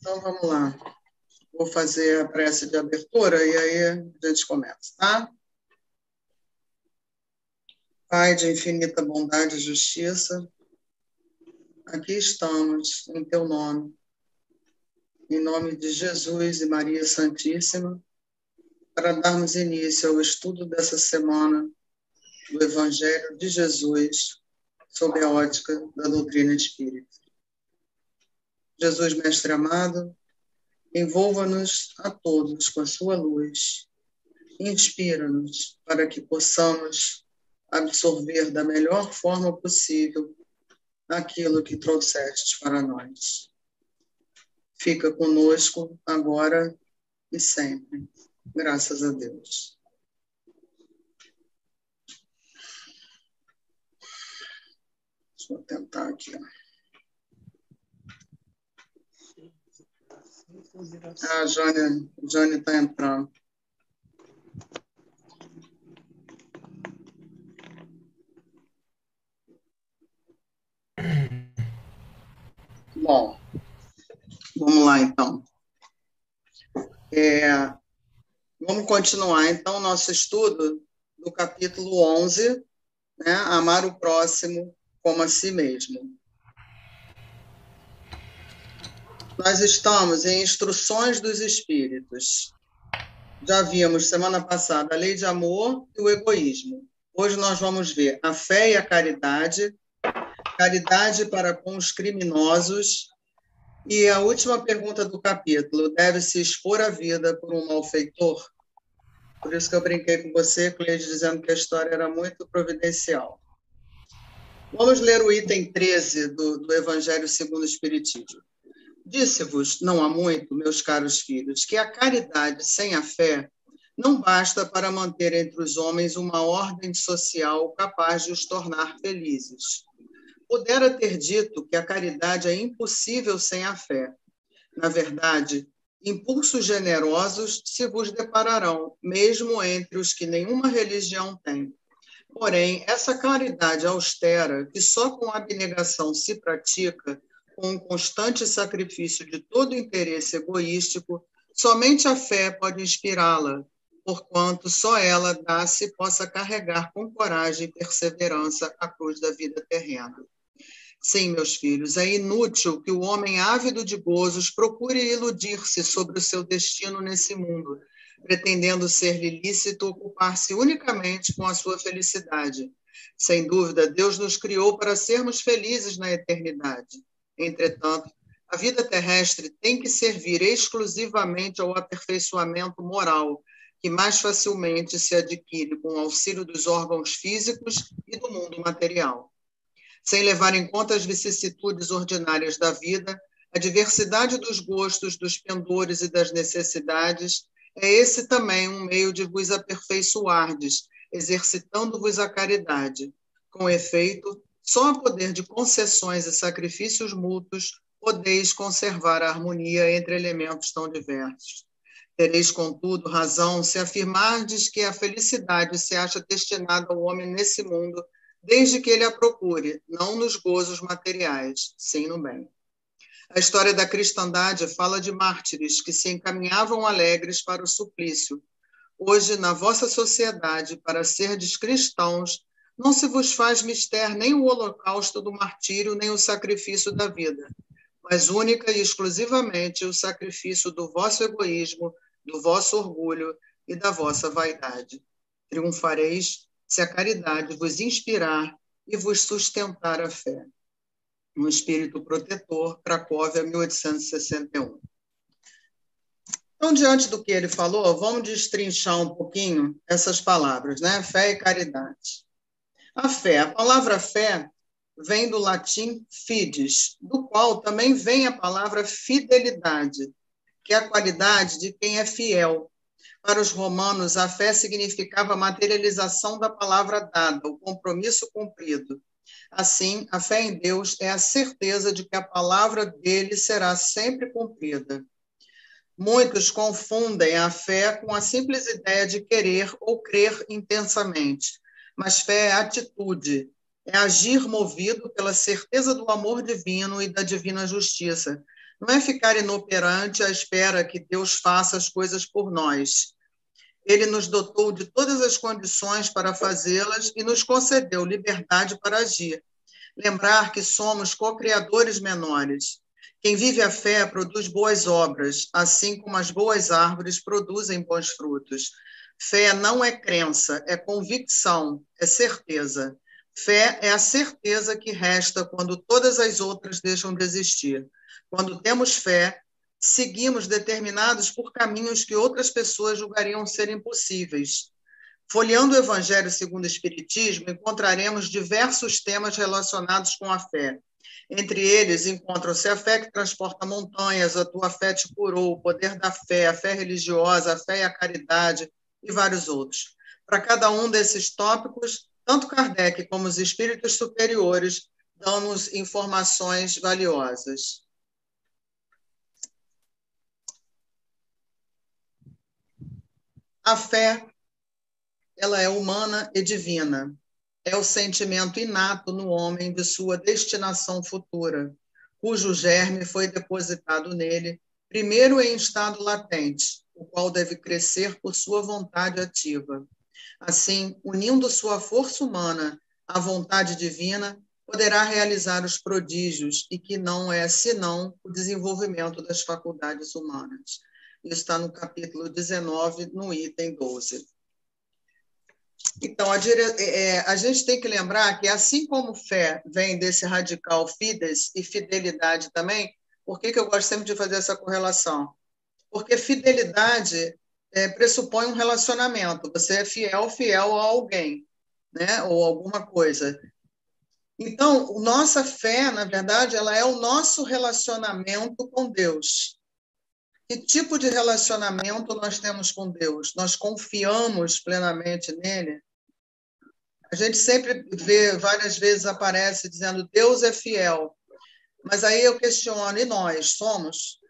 Então, vamos lá. Vou fazer a prece de abertura e aí a gente começa, tá? Pai de infinita bondade e justiça, aqui estamos, em teu nome, em nome de Jesus e Maria Santíssima, para darmos início ao estudo dessa semana do Evangelho de Jesus, sob a ótica da doutrina espírita. Jesus, Mestre amado, envolva-nos a todos com a sua luz, inspira-nos para que possamos absorver da melhor forma possível aquilo que trouxeste para nós. Fica conosco agora e sempre. Graças a Deus. Deixa eu tentar aqui. A Jane está entrando. Bom, vamos lá, então. Vamos continuar, então, o nosso estudo do capítulo 11, né? Amar o próximo como a si mesmo. Nós estamos em Instruções dos Espíritos. Já vimos, semana passada, a lei de amor e o egoísmo. Hoje nós vamos ver a fé e a caridade, caridade para com os criminosos, e a última pergunta do capítulo, deve-se expor a vida por um malfeitor? Por isso que eu brinquei com você, Cleide, dizendo que a história era muito providencial. Vamos ler o item 13 do Evangelho segundo o Espiritismo. Disse-vos, não há muito, meus caros filhos, que a caridade sem a fé não basta para manter entre os homens uma ordem social capaz de os tornar felizes. Pudera ter dito que a caridade é impossível sem a fé. Na verdade, impulsos generosos se vos depararão, mesmo entre os que nenhuma religião tem. Porém, essa caridade austera, que só com abnegação se pratica, com um constante sacrifício de todo interesse egoístico, somente a fé pode inspirá-la, porquanto só ela dá-se possa carregar com coragem e perseverança a cruz da vida terrena. Sim, meus filhos, é inútil que o homem ávido de gozos procure iludir-se sobre o seu destino nesse mundo, pretendendo ser-lhe lícito ocupar-se unicamente com a sua felicidade. Sem dúvida, Deus nos criou para sermos felizes na eternidade. Entretanto, a vida terrestre tem que servir exclusivamente ao aperfeiçoamento moral, que mais facilmente se adquire com o auxílio dos órgãos físicos e do mundo material. Sem levar em conta as vicissitudes ordinárias da vida, a diversidade dos gostos, dos pendores e das necessidades, é esse também um meio de vos aperfeiçoardes, exercitando-vos a caridade. Com efeito, só a poder de concessões e sacrifícios mútuos podeis conservar a harmonia entre elementos tão diversos. Tereis, contudo, razão se afirmardes que a felicidade se acha destinada ao homem nesse mundo, desde que ele a procure, não nos gozos materiais, sim no bem. A história da cristandade fala de mártires que se encaminhavam alegres para o suplício. Hoje, na vossa sociedade, para serdes cristãos, não se vos faz mister nem o holocausto do martírio, nem o sacrifício da vida, mas única e exclusivamente o sacrifício do vosso egoísmo, do vosso orgulho e da vossa vaidade. Triunfareis se a caridade vos inspirar e vos sustentar a fé. Um espírito protetor, Cracóvia, 1861. Então, diante do que ele falou, vamos destrinchar um pouquinho essas palavras, né? Fé e caridade. A fé, a palavra fé vem do latim fides, do qual também vem a palavra fidelidade, que é a qualidade de quem é fiel. Para os romanos, a fé significava a materialização da palavra dada, o compromisso cumprido. Assim, a fé em Deus é a certeza de que a palavra dele será sempre cumprida. Muitos confundem a fé com a simples ideia de querer ou crer intensamente, mas fé é atitude, é agir movido pela certeza do amor divino e da divina justiça, não é ficar inoperante à espera que Deus faça as coisas por nós. Ele nos dotou de todas as condições para fazê-las e nos concedeu liberdade para agir. Lembrar que somos co-criadores menores. Quem vive a fé produz boas obras, assim como as boas árvores produzem bons frutos. Fé não é crença, é convicção, é certeza. Fé é a certeza que resta quando todas as outras deixam de existir. Quando temos fé, seguimos determinados por caminhos que outras pessoas julgariam ser impossíveis. Folheando o Evangelho segundo o Espiritismo, encontraremos diversos temas relacionados com a fé. Entre eles, encontram-se a fé que transporta montanhas, a tua fé te curou, o poder da fé, a fé religiosa, a fé e a caridade, e vários outros. Para cada um desses tópicos, tanto Kardec como os espíritos superiores dão-nos informações valiosas. A fé, ela é humana e divina. É o sentimento inato no homem de sua destinação futura, cujo germe foi depositado nele, primeiro em estado latente, o qual deve crescer por sua vontade ativa. Assim, unindo sua força humana à vontade divina, poderá realizar os prodígios, e que não é senão o desenvolvimento das faculdades humanas. Isso está no capítulo 19, no item 12. Então, a gente tem que lembrar que, assim como fé vem desse radical fides e fidelidade também, por que eu gosto sempre de fazer essa correlação? Porque fidelidade pressupõe um relacionamento. Você é fiel a alguém, né? Ou alguma coisa. Então, nossa fé, na verdade, ela é o nosso relacionamento com Deus. Que tipo de relacionamento nós temos com Deus? Nós confiamos plenamente nele? A gente sempre vê, várias vezes aparece dizendo Deus é fiel. Mas aí eu questiono, e nós somos?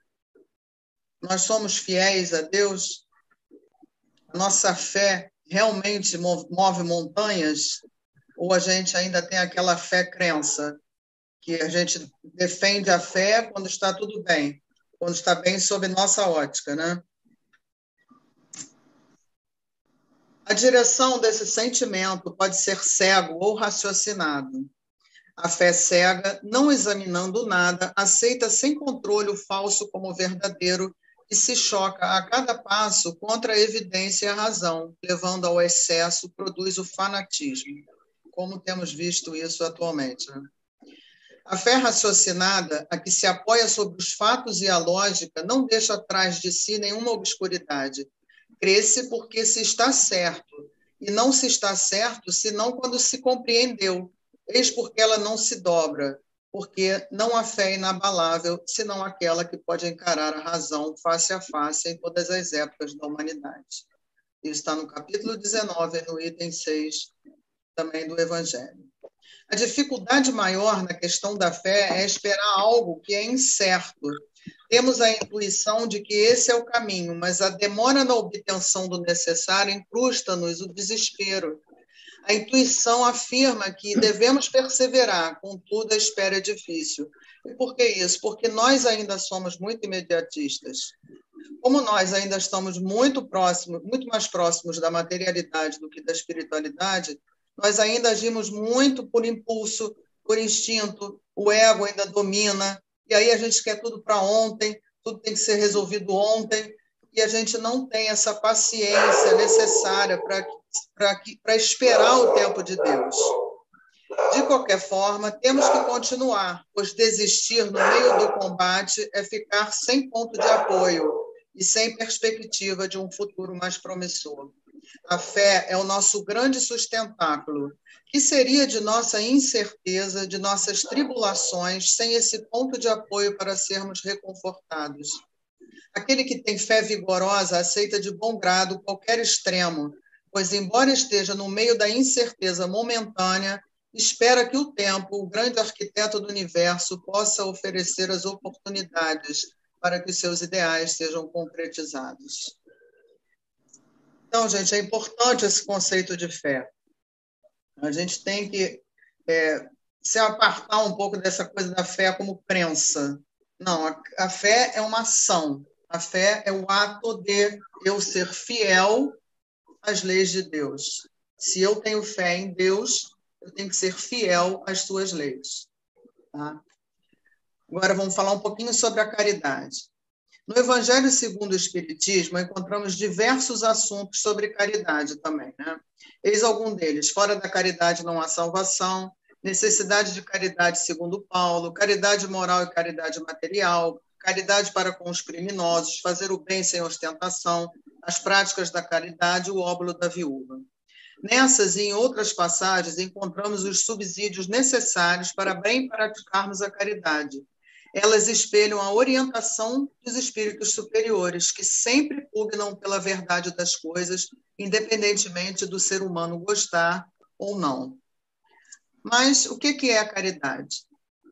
Nós somos fiéis a Deus? A nossa fé realmente move montanhas? Ou a gente ainda tem aquela fé-crença, que a gente defende a fé quando está tudo bem, quando está bem sob nossa ótica, né? A direção desse sentimento pode ser cego ou raciocinado. A fé cega, não examinando nada, aceita sem controle o falso como verdadeiro e se choca a cada passo contra a evidência e a razão, levando ao excesso, produz o fanatismo, como temos visto isso atualmente, né? A fé raciocinada, a que se apoia sobre os fatos e a lógica, não deixa atrás de si nenhuma obscuridade. Cresce porque se está certo, e não se está certo senão quando se compreendeu. Eis porque ela não se dobra, porque não há fé inabalável, senão aquela que pode encarar a razão face a face em todas as épocas da humanidade. Isso está no capítulo 19, no item 6, também do Evangelho. A dificuldade maior na questão da fé é esperar algo que é incerto. Temos a intuição de que esse é o caminho, mas a demora na obtenção do necessário incrusta-nos o desespero. A intuição afirma que devemos perseverar, contudo, a espera é difícil. E por que isso? Porque nós ainda somos muito imediatistas. Como nós ainda estamos muito mais próximos da materialidade do que da espiritualidade, nós ainda agimos muito por impulso, por instinto, o ego ainda domina, e aí a gente quer tudo para ontem, tudo tem que ser resolvido ontem, e a gente não tem essa paciência necessária para esperar o tempo de Deus. De qualquer forma, temos que continuar, pois desistir no meio do combate é ficar sem ponto de apoio e sem perspectiva de um futuro mais promissor. A fé é o nosso grande sustentáculo. Que seria de nossa incerteza, de nossas tribulações, sem esse ponto de apoio para sermos reconfortados? Aquele que tem fé vigorosa aceita de bom grado qualquer extremo, pois, embora esteja no meio da incerteza momentânea, espera que o tempo, o grande arquiteto do universo, possa oferecer as oportunidades para que seus ideais sejam concretizados. Então, gente, é importante esse conceito de fé. A gente tem que se apartar um pouco dessa coisa da fé como crença, Não, a fé é uma ação. A fé é o ato de eu ser fiel às leis de Deus. Se eu tenho fé em Deus, eu tenho que ser fiel às suas leis. Tá? Agora vamos falar um pouquinho sobre a caridade. No Evangelho segundo o Espiritismo, encontramos diversos assuntos sobre caridade também, né? Eis algum deles: fora da caridade não há salvação, necessidade de caridade segundo Paulo, caridade moral e caridade material, caridade para com os criminosos, fazer o bem sem ostentação, as práticas da caridade, o óbolo da viúva. Nessas e em outras passagens encontramos os subsídios necessários para bem praticarmos a caridade. Elas espelham a orientação dos espíritos superiores, que sempre pugnam pela verdade das coisas, independentemente do ser humano gostar ou não. Mas o que é a caridade?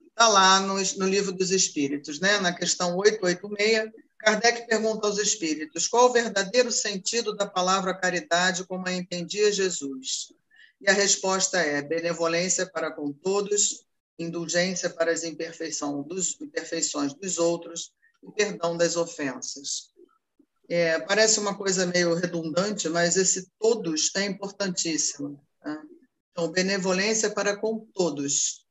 Está lá no Livro dos Espíritos, né? Na questão 886, Kardec pergunta aos espíritos qual o verdadeiro sentido da palavra caridade como a entendia Jesus. E a resposta é benevolência para com todos, indulgência para as imperfeições dos outros e perdão das ofensas. Parece uma coisa meio redundante, mas esse todos é importantíssimo. Tá? Então, benevolência para com todos.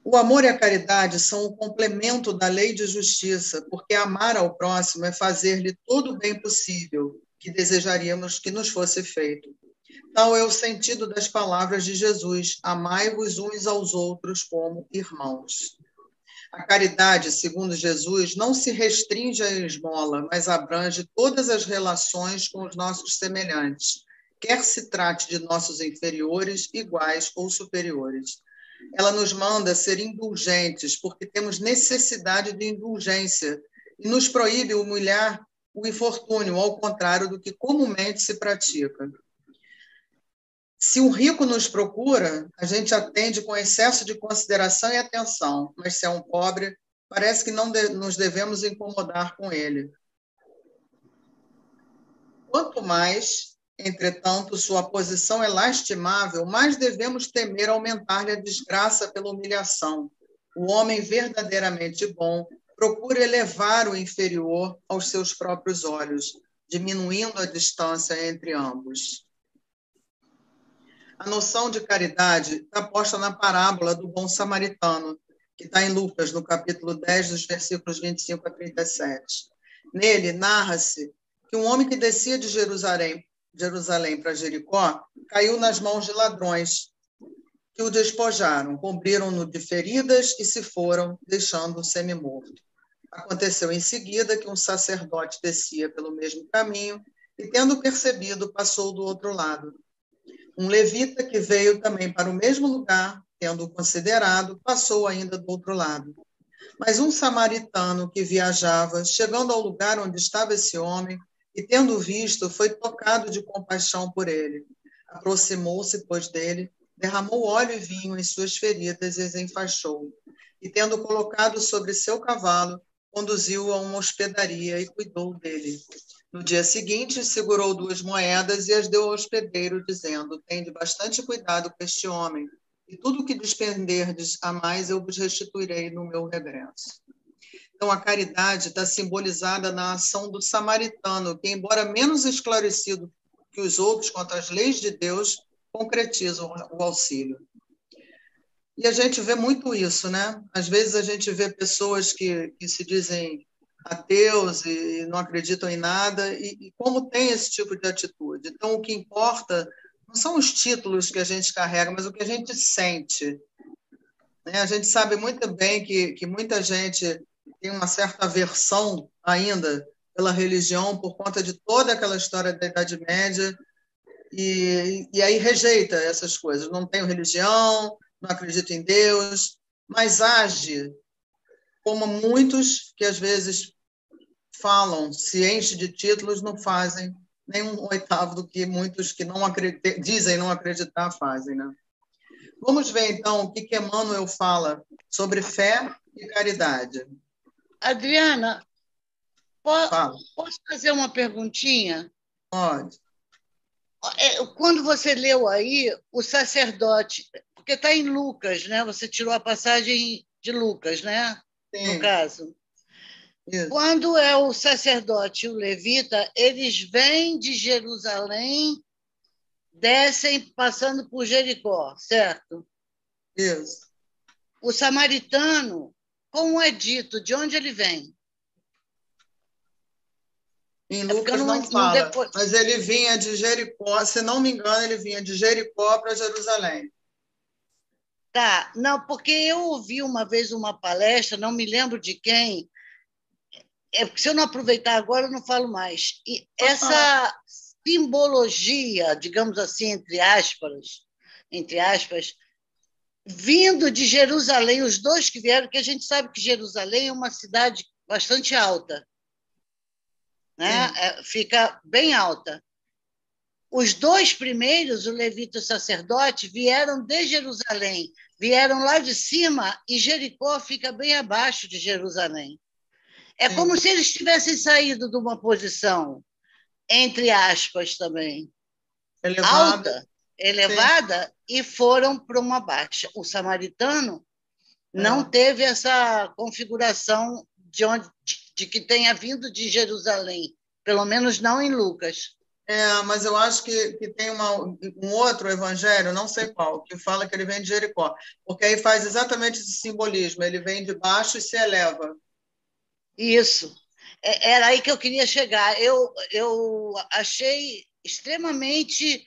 O amor e a caridade são o complemento da lei de justiça, porque amar ao próximo é fazer-lhe todo o bem possível que desejaríamos que nos fosse feito. Tal é o sentido das palavras de Jesus: amai-vos uns aos outros como irmãos. A caridade, segundo Jesus, não se restringe à esmola, mas abrange todas as relações com os nossos semelhantes, quer se trate de nossos inferiores, iguais ou superiores. Ela nos manda ser indulgentes, porque temos necessidade de indulgência, e nos proíbe humilhar o infortúnio, ao contrário do que comumente se pratica. Se um rico nos procura, a gente atende com excesso de consideração e atenção, mas se é um pobre, parece que não nos devemos incomodar com ele. Quanto mais, entretanto, sua posição é lastimável, mais devemos temer aumentar-lhe a desgraça pela humilhação. O homem verdadeiramente bom procura elevar o inferior aos seus próprios olhos, diminuindo a distância entre ambos. A noção de caridade está posta na parábola do bom samaritano, que está em Lucas, no capítulo 10, dos versículos 25 a 37. Nele, narra-se que um homem que descia de Jerusalém para Jericó caiu nas mãos de ladrões, que o despojaram, cobriram-no de feridas e se foram, deixando-o semi-morto. Aconteceu em seguida que um sacerdote descia pelo mesmo caminho e, tendo percebido, passou do outro lado. Um levita que veio também para o mesmo lugar, tendo-o considerado, passou ainda do outro lado. Mas um samaritano que viajava, chegando ao lugar onde estava esse homem, e tendo visto, foi tocado de compaixão por ele. Aproximou-se, pois, dele, derramou óleo e vinho em suas feridas e as enfaixou. E, tendo colocado sobre seu cavalo, conduziu-o a uma hospedaria e cuidou dele. No dia seguinte, segurou 2 moedas e as deu ao hospedeiro, dizendo: tende bastante cuidado com este homem, e tudo o que despenderdes a mais eu vos restituirei no meu regresso. Então, a caridade está simbolizada na ação do samaritano, que, embora menos esclarecido que os outros quanto às leis de Deus, concretiza o auxílio. E a gente vê muito isso, né? Às vezes a gente vê pessoas que se dizem ateus e não acreditam em nada, e como tem esse tipo de atitude. Então, o que importa não são os títulos que a gente carrega, mas o que a gente sente. Né? A gente sabe muito bem que muita gente tem uma certa aversão ainda pela religião por conta de toda aquela história da Idade Média, e aí rejeita essas coisas. Não tenho religião, não acredito em Deus, mas age como muitos que às vezes falam, se enchem de títulos, não fazem nem 1/8 do que muitos que não dizem não acreditar fazem. Né? Vamos ver, então, o que Emmanuel fala sobre fé e caridade. Adriana, posso fazer uma perguntinha? Pode. Quando você leu aí, o sacerdote, porque está em Lucas, né? Você tirou a passagem de Lucas, né? no Sim, caso. isso. Quando é o sacerdote e o levita, eles vêm de Jerusalém, descem passando por Jericó, certo? Isso. O samaritano, como é dito, de onde ele vem? Em É porque eu Lucas não não fala, depois. mas ele vinha de Jericó, se não me engano, ele vinha de Jericó para Jerusalém. Tá, não, porque eu ouvi uma vez uma palestra, não me lembro de quem, é porque se eu não aproveitar agora, eu não falo mais. E Pode falar. essa simbologia, digamos assim, entre aspas, vindo de Jerusalém, os dois que vieram, que a gente sabe que Jerusalém é uma cidade bastante alta, né? Sim, Fica bem alta. Os dois primeiros, o levita e o sacerdote, vieram de Jerusalém, vieram lá de cima, e Jericó fica bem abaixo de Jerusalém. É como sim. se eles tivessem saído de uma posição, entre aspas também, Elevada, alta, sim. elevada, e foram para uma baixa. O samaritano não É. teve essa configuração de que tenha vindo de Jerusalém, pelo menos não em Lucas. Mas eu acho que tem um outro evangelho, não sei qual, que fala que ele vem de Jericó, porque aí faz exatamente esse simbolismo, ele vem de baixo e se eleva. Isso. Era aí que eu queria chegar. Eu achei extremamente.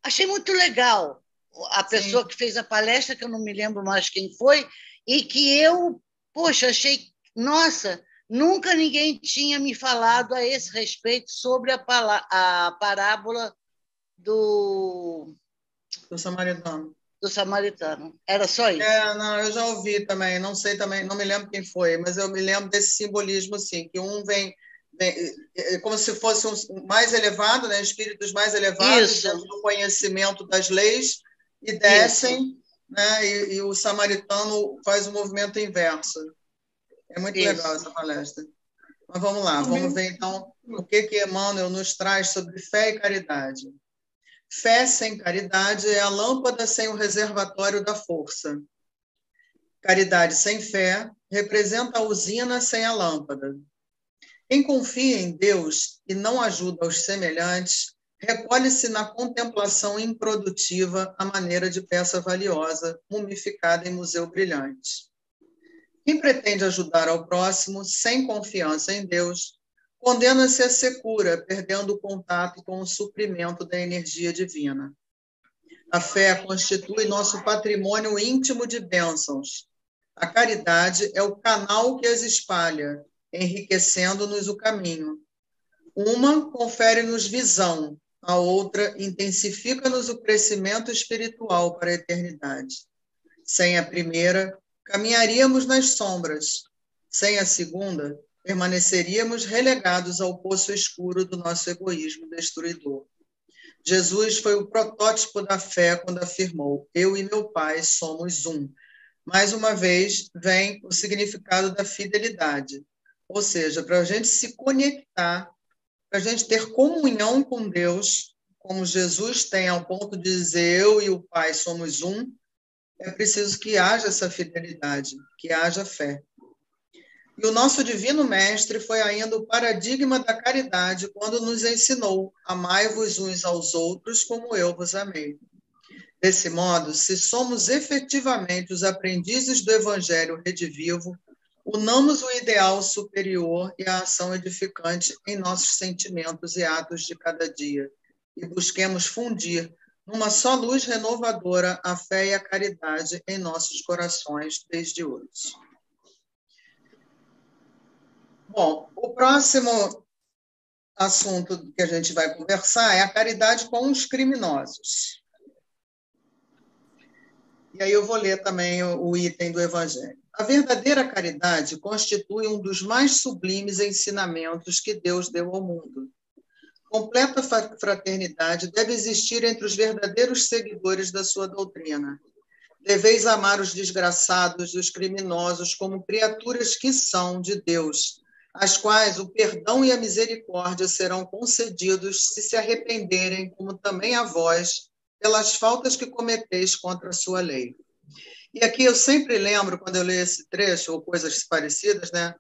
Achei muito legal a Sim, pessoa que fez a palestra, que eu não me lembro mais quem foi, e que eu, poxa, achei. Nossa, nunca ninguém tinha me falado a esse respeito sobre a parábola do, do samaritano. do samaritano. Era só isso. Não, eu já ouvi também, não sei também, não me lembro quem foi, mas eu me lembro desse simbolismo, assim, que um vem como se fosse um mais elevado, né, espíritos mais elevados dentro Isso, do conhecimento das leis e isso, descem, né, e o samaritano faz o movimento inverso. É muito legal isso. essa palestra. Mas vamos lá, vamos ver então o que Emmanuel nos traz sobre fé e caridade. Fé sem caridade é a lâmpada sem o reservatório da força. Caridade sem fé representa a usina sem a lâmpada. Quem confia em Deus e não ajuda aos semelhantes, recolhe-se na contemplação improdutiva à maneira de peça valiosa, mumificada em museu brilhante. Quem pretende ajudar ao próximo sem confiança em Deus, condena-se à secura, perdendo o contato com o suprimento da energia divina. A fé constitui nosso patrimônio íntimo de bênçãos. A caridade é o canal que as espalha, enriquecendo-nos o caminho. Uma confere-nos visão, a outra intensifica-nos o crescimento espiritual para a eternidade. Sem a primeira, caminharíamos nas sombras. Sem a segunda, permaneceríamos relegados ao poço escuro do nosso egoísmo destruidor. Jesus foi o protótipo da fé quando afirmou: Eu e meu Pai somos um. Mais uma vez, vem o significado da fidelidade, ou seja, para a gente se conectar, para a gente ter comunhão com Deus, como Jesus tem ao ponto de dizer: Eu e o Pai somos um, é preciso que haja essa fidelidade, que haja fé. E o nosso divino mestre foi ainda o paradigma da caridade quando nos ensinou: amai-vos uns aos outros como eu vos amei. Desse modo, se somos efetivamente os aprendizes do Evangelho redivivo, unamos o ideal superior e a ação edificante em nossos sentimentos e atos de cada dia, e busquemos fundir numa só luz renovadora a fé e a caridade em nossos corações desde hoje. Bom, o próximo assunto que a gente vai conversar é a caridade com os criminosos. E aí eu vou ler também o item do Evangelho. A verdadeira caridade constitui um dos mais sublimes ensinamentos que Deus deu ao mundo. Completa fraternidade deve existir entre os verdadeiros seguidores da sua doutrina. Deveis amar os desgraçados e os criminosos como criaturas que são de Deus, às quais o perdão e a misericórdia serão concedidos se arrependerem, como também a vós, pelas faltas que cometeis contra a sua lei. E aqui eu sempre lembro, quando eu leio esse trecho, ou coisas parecidas, né,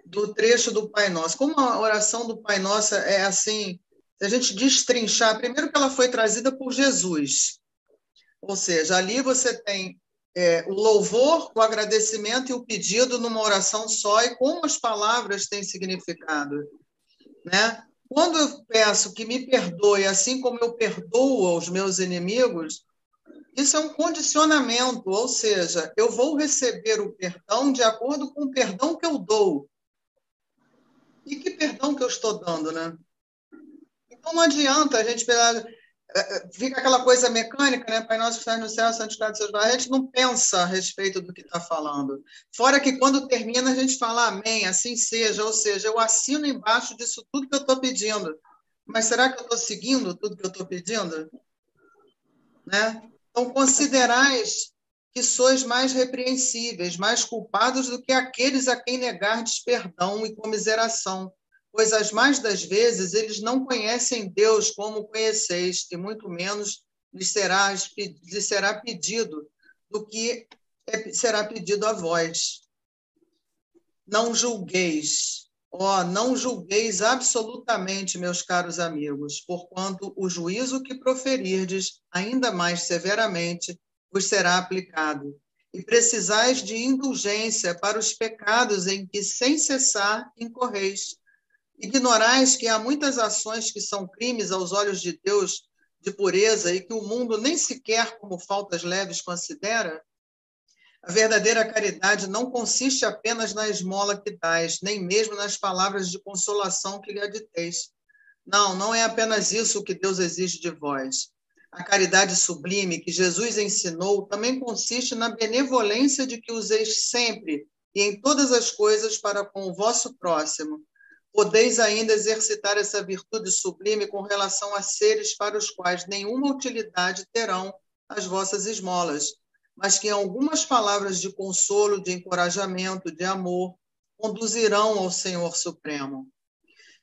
do trecho do Pai Nosso. Como a oração do Pai Nosso é assim, se a gente destrinchar, primeiro que ela foi trazida por Jesus, ou seja, ali você tem o louvor, o agradecimento e o pedido numa oração só, e como as palavras têm significado, né? Quando eu peço que me perdoe, assim como eu perdoo aos meus inimigos, isso é um condicionamento, ou seja, eu vou receber o perdão de acordo com o perdão que eu dou. E que perdão que eu estou dando, né? Então não adianta a gente pegar, fica aquela coisa mecânica, né? Pai nosso que estás no céu, santificado seja o nome. A gente não pensa a respeito do que está falando. Fora que quando termina a gente fala amém, assim seja, ou seja, eu assino embaixo disso tudo que eu estou pedindo. Mas será que eu estou seguindo tudo que eu estou pedindo? Né? Então considerais que sois mais repreensíveis, mais culpados do que aqueles a quem negardes perdão e comiseração, pois as mais das vezes eles não conhecem Deus como conheceis, e muito menos lhes será pedido do que será pedido a vós. Não julgueis, não julgueis absolutamente, meus caros amigos, porquanto o juízo que proferirdes, ainda mais severamente, vos será aplicado. E precisais de indulgência para os pecados em que, sem cessar, incorreis. Ignorais que há muitas ações que são crimes aos olhos de Deus, de pureza, e que o mundo nem sequer como faltas leves considera? A verdadeira caridade não consiste apenas na esmola que dás, nem mesmo nas palavras de consolação que lhe aditeis. Não, não é apenas isso que Deus exige de vós. A caridade sublime que Jesus ensinou também consiste na benevolência de que useis sempre e em todas as coisas para com o vosso próximo. Podeis ainda exercitar essa virtude sublime com relação a seres para os quais nenhuma utilidade terão as vossas esmolas, mas que algumas palavras de consolo, de encorajamento, de amor, conduzirão ao Senhor Supremo.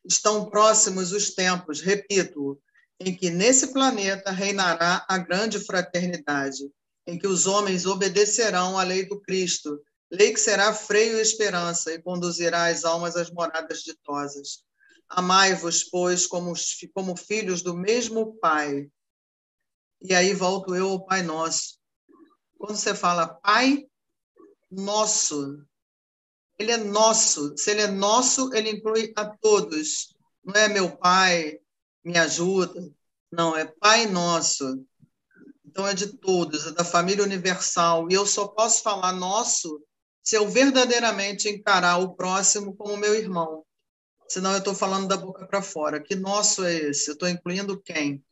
Estão próximos os tempos, repito, em que nesse planeta reinará a grande fraternidade, em que os homens obedecerão à lei do Cristo, lei que será freio e esperança e conduzirá as almas às moradas ditosas. Amai-vos, pois, como filhos do mesmo Pai. E aí volto eu ao Pai Nosso. Quando você fala Pai Nosso, ele é nosso. Se ele é nosso, ele inclui a todos. Não é meu pai, me ajuda. Não, é Pai Nosso. Então é de todos, é da família universal. E eu só posso falar nosso se eu verdadeiramente encarar o próximo como meu irmão. Senão eu estou falando da boca para fora. Que nosso é esse? Eu estou incluindo quem?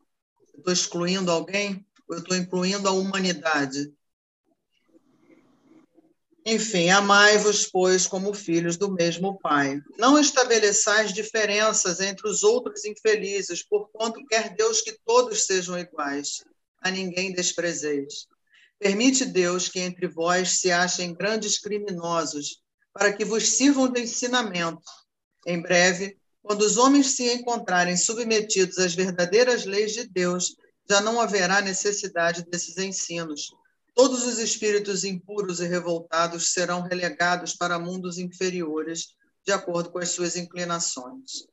Eu estou excluindo alguém? Ou eu estou incluindo a humanidade? Enfim, amai-vos, pois, como filhos do mesmo Pai. Não estabeleçais diferenças entre os outros infelizes, porquanto quer Deus que todos sejam iguais. A ninguém desprezeis. Permite Deus que entre vós se achem grandes criminosos, para que vos sirvam de ensinamento. Em breve, quando os homens se encontrarem submetidos às verdadeiras leis de Deus, já não haverá necessidade desses ensinos. Todos os espíritos impuros e revoltados serão relegados para mundos inferiores, de acordo com as suas inclinações.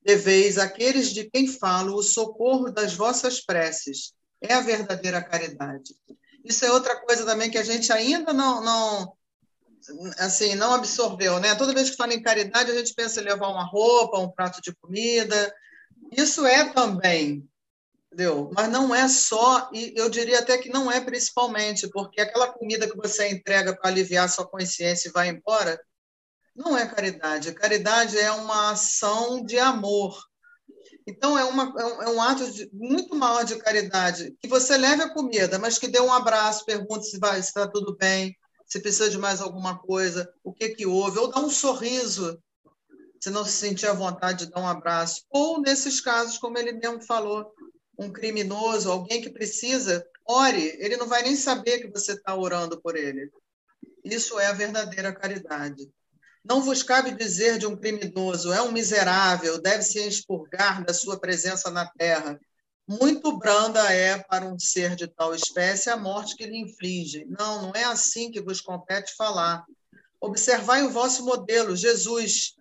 Deveis àqueles de quem falo o socorro das vossas preces. É a verdadeira caridade. Isso é outra coisa também que a gente ainda não absorveu, né? Toda vez que fala em caridade, a gente pensa em levar uma roupa, um prato de comida. Isso é também, entendeu? Mas não é só, e eu diria até que não é principalmente, porque aquela comida que você entrega para aliviar sua consciência e vai embora, não é caridade. Caridade é uma ação de amor. Então, é um ato muito maior de caridade, que você leve a comida, mas que dê um abraço, pergunte se está tudo bem, se precisa de mais alguma coisa, o que houve, ou dá um sorriso, se não se sentir à vontade de dar um abraço. Ou, nesses casos, como ele mesmo falou, um criminoso, alguém que precisa, ore, ele não vai nem saber que você está orando por ele. Isso é a verdadeira caridade. Não vos cabe dizer de um criminoso, é um miserável, deve se expurgar da sua presença na terra. Muito branda é para um ser de tal espécie a morte que lhe inflige. Não, não é assim que vos compete falar. Observai o vosso modelo, Jesus.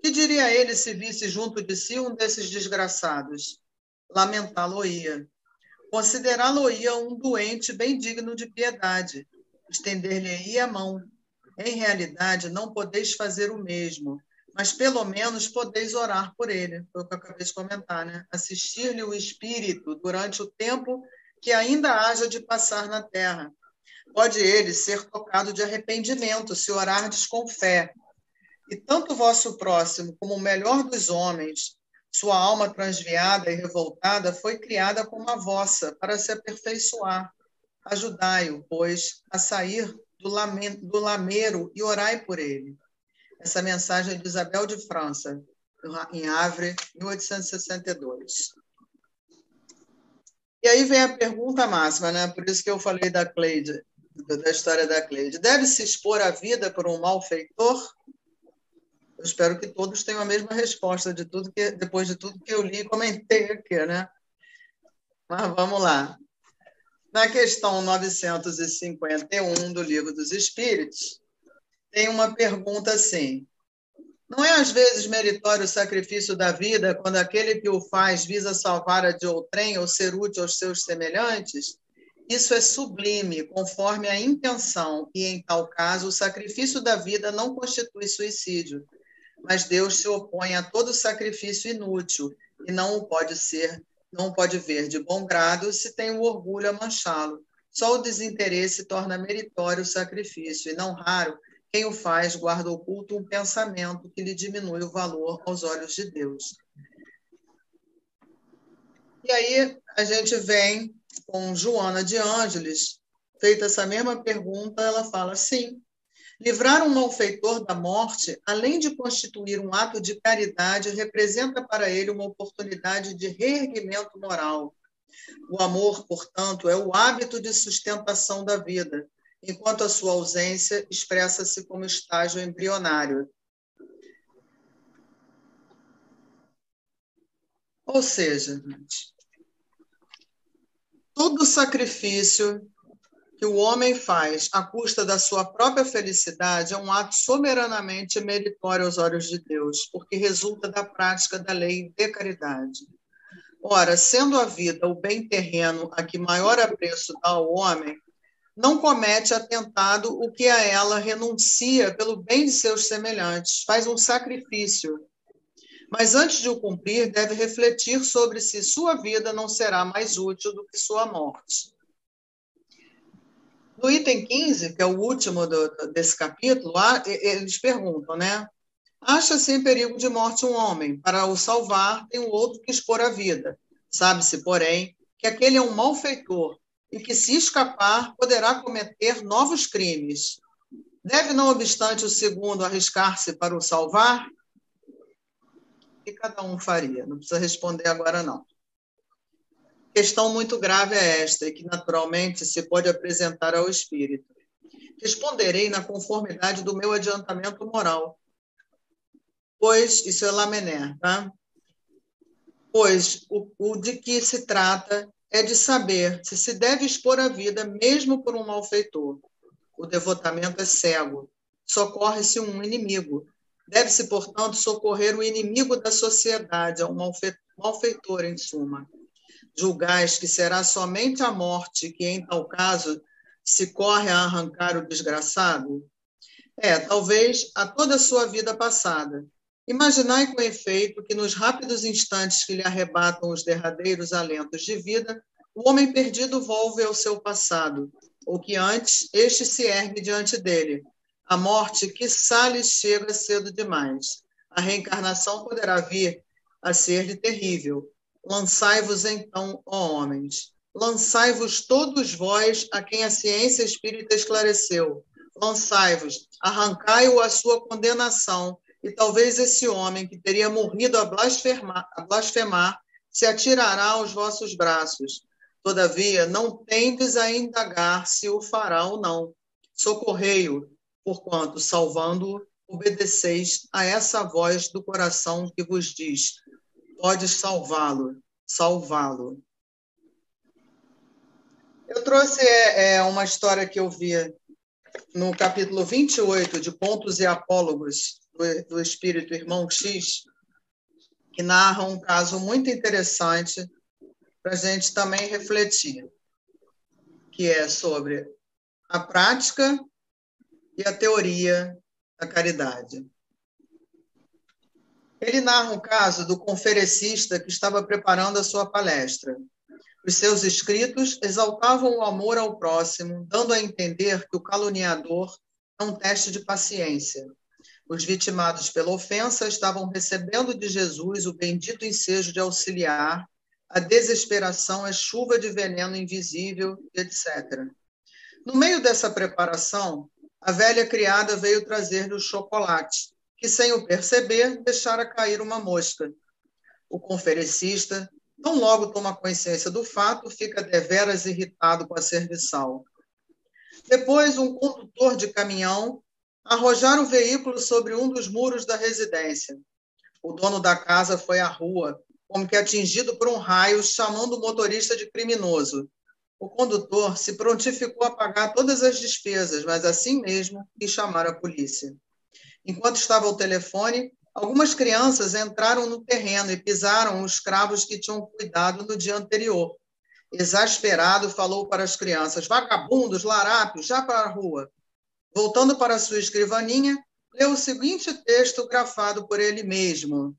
Que diria ele se visse junto de si um desses desgraçados? Lamentá-lo-ia. Considerá-lo-ia um doente bem digno de piedade. Estender-lhe-ia a mão. Em realidade, não podeis fazer o mesmo, mas pelo menos podeis orar por ele. Foi o que eu acabei de comentar, né? Assistir-lhe o espírito durante o tempo que ainda haja de passar na terra. Pode ele ser tocado de arrependimento, se orardes com fé. E tanto o vosso próximo como o melhor dos homens, sua alma transviada e revoltada, foi criada como a vossa, para se aperfeiçoar. Ajudai-o, pois, a sair do lameiro e orai por ele. Essa mensagem é de Isabel de França, em Havre, 1862. E aí vem a pergunta máxima, né? Por isso que eu falei da Cleide, da história da Cleide. Deve-se expor a vida por um malfeitor? Eu espero que todos tenham a mesma resposta depois de tudo que eu li e comentei aqui, né? Mas vamos lá. Na questão 951 do Livro dos Espíritos, tem uma pergunta assim: não é às vezes meritório o sacrifício da vida quando aquele que o faz visa salvar a de outrem ou ser útil aos seus semelhantes? Isso é sublime, conforme a intenção, e em tal caso o sacrifício da vida não constitui suicídio, mas Deus se opõe a todo sacrifício inútil e não o pode ver de bom grado se tem o orgulho a manchá-lo. Só o desinteresse torna meritório o sacrifício, e não raro quem o faz guarda oculto um pensamento que lhe diminui o valor aos olhos de Deus. E aí a gente vem com Joana de Ângeles, feita essa mesma pergunta, ela fala, sim, livrar um malfeitor da morte, além de constituir um ato de caridade, representa para ele uma oportunidade de reerguimento moral. O amor, portanto, é o hábito de sustentação da vida, enquanto a sua ausência expressa-se como estágio embrionário. Ou seja, todo sacrifício que o homem faz à custa da sua própria felicidade é um ato soberanamente meritório aos olhos de Deus, porque resulta da prática da lei de caridade. Ora, sendo a vida o bem terreno a que maior apreço dá ao homem, não comete atentado o que a ela renuncia pelo bem de seus semelhantes, faz um sacrifício. Mas antes de o cumprir, deve refletir sobre se sua vida não será mais útil do que sua morte. No item 15, que é o último desse capítulo, eles perguntam, né? Acha-se em perigo de morte um homem. Para o salvar, tem o outro que expor a vida. Sabe-se, porém, que aquele é um malfeitor e que, se escapar, poderá cometer novos crimes. Deve, não obstante, o segundo arriscar-se para o salvar? O que cada um faria? Não precisa responder agora, não. Questão muito grave é esta, e que naturalmente se pode apresentar ao espírito. Responderei na conformidade do meu adiantamento moral. Pois, isso é Lamennais, tá? Pois o de que se trata é de saber se se deve expor a vida mesmo por um malfeitor. O devotamento é cego. Socorre-se um inimigo. Deve-se, portanto, socorrer o inimigo da sociedade, um malfeitor, em suma. Julgais que será somente a morte que, em tal caso, se corre a arrancar o desgraçado? Talvez a toda a sua vida passada. Imaginai com efeito que nos rápidos instantes que lhe arrebatam os derradeiros alentos de vida, o homem perdido volve ao seu passado, ou que antes este se ergue diante dele. A morte, quiçá, lhe chega cedo demais. A reencarnação poderá vir a ser-lhe terrível. Lançai-vos então, ó homens, lançai-vos todos vós a quem a ciência espírita esclareceu. Lançai-vos, arrancai-o à sua condenação, e talvez esse homem que teria morrido a blasfemar se atirará aos vossos braços. Todavia, não tendes a indagar se o fará ou não. Socorrei-o, porquanto, salvando-o, obedeceis a essa voz do coração que vos diz: podes salvá-lo, salvá-lo. Eu trouxe uma história que eu vi no capítulo 28 de Contos e Apólogos do Espírito Irmão X, que narra um caso muito interessante para a gente também refletir, que é sobre a prática e a teoria da caridade. Ele narra um caso do conferencista que estava preparando a sua palestra. Os seus escritos exaltavam o amor ao próximo, dando a entender que o caluniador é um teste de paciência. Os vitimados pela ofensa estavam recebendo de Jesus o bendito ensejo de auxiliar. A desesperação é chuva de veneno invisível, etc. No meio dessa preparação, a velha criada veio trazer-lhe o chocolate, que, sem o perceber, deixara cair uma mosca. O conferencista, tão logo toma consciência do fato, fica deveras irritado com a serviçal. Depois, um condutor de caminhão arrojara o veículo sobre um dos muros da residência. O dono da casa foi à rua, como que atingido por um raio, chamando o motorista de criminoso. O condutor se prontificou a pagar todas as despesas, mas assim mesmo quis chamar a polícia. Enquanto estava ao telefone, algumas crianças entraram no terreno e pisaram os cravos que tinham cuidado no dia anterior. Exasperado, falou para as crianças: vagabundos, larápios, já para a rua. Voltando para sua escrivaninha, leu o seguinte texto grafado por ele mesmo: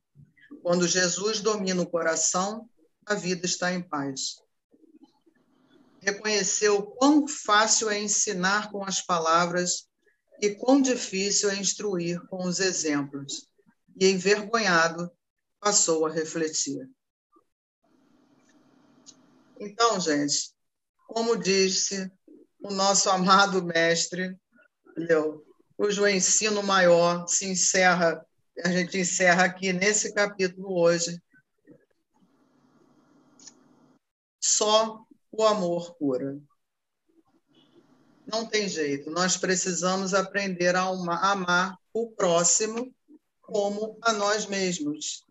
quando Jesus domina o coração, a vida está em paz. Reconheceu quão fácil é ensinar com as palavras e quão difícil é instruir com os exemplos. E, envergonhado, passou a refletir. Então, gente, como disse o nosso amado mestre, entendeu? Cujo ensino maior se encerra, a gente encerra aqui nesse capítulo hoje. Só o amor cura. Não tem jeito, nós precisamos aprender a amar o próximo como a nós mesmos.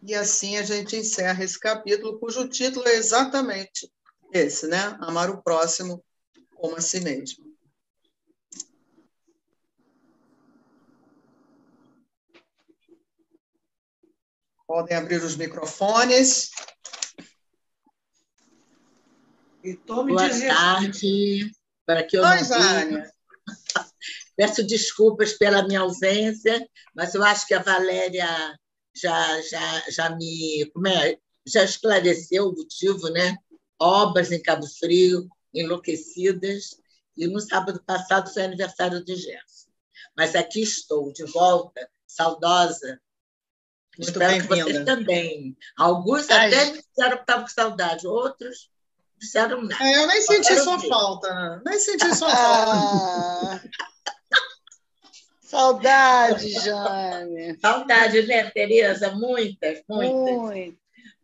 E assim a gente encerra esse capítulo, cujo título é exatamente esse, né? Amar o próximo como a si mesmo. Podem abrir os microfones. Boa tarde, para que eu não vi. Peço desculpas pela minha ausência, mas eu acho que a Valéria já esclareceu o motivo, né? Obras em Cabo Frio, enlouquecidas, e no sábado passado foi aniversário de Gerson. Mas aqui estou, de volta, saudosa. Muito Espero que vocês também. Alguns até me disseram que estavam com saudade, outros disseram nada. Eu nem senti sua falta, né? Nem senti sua falta. Saudade, Jane. Saudade, né, Tereza? Muitas. Muito.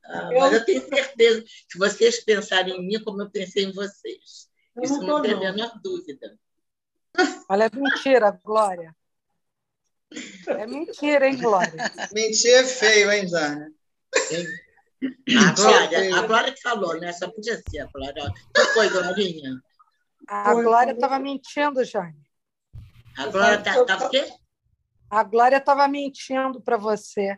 Mas eu tenho certeza que vocês pensarem em mim como eu pensei em vocês. Isso não tem a menor dúvida. Olha, é mentira, Glória. É mentira, hein, Glória? Mentir é feio, hein, Jane? A Glória que falou, né? Só podia ser a Glória. Que foi, Glorinha? A Glória estava mentindo, Jane. A Glória estava o quê? A Glória estava mentindo para você.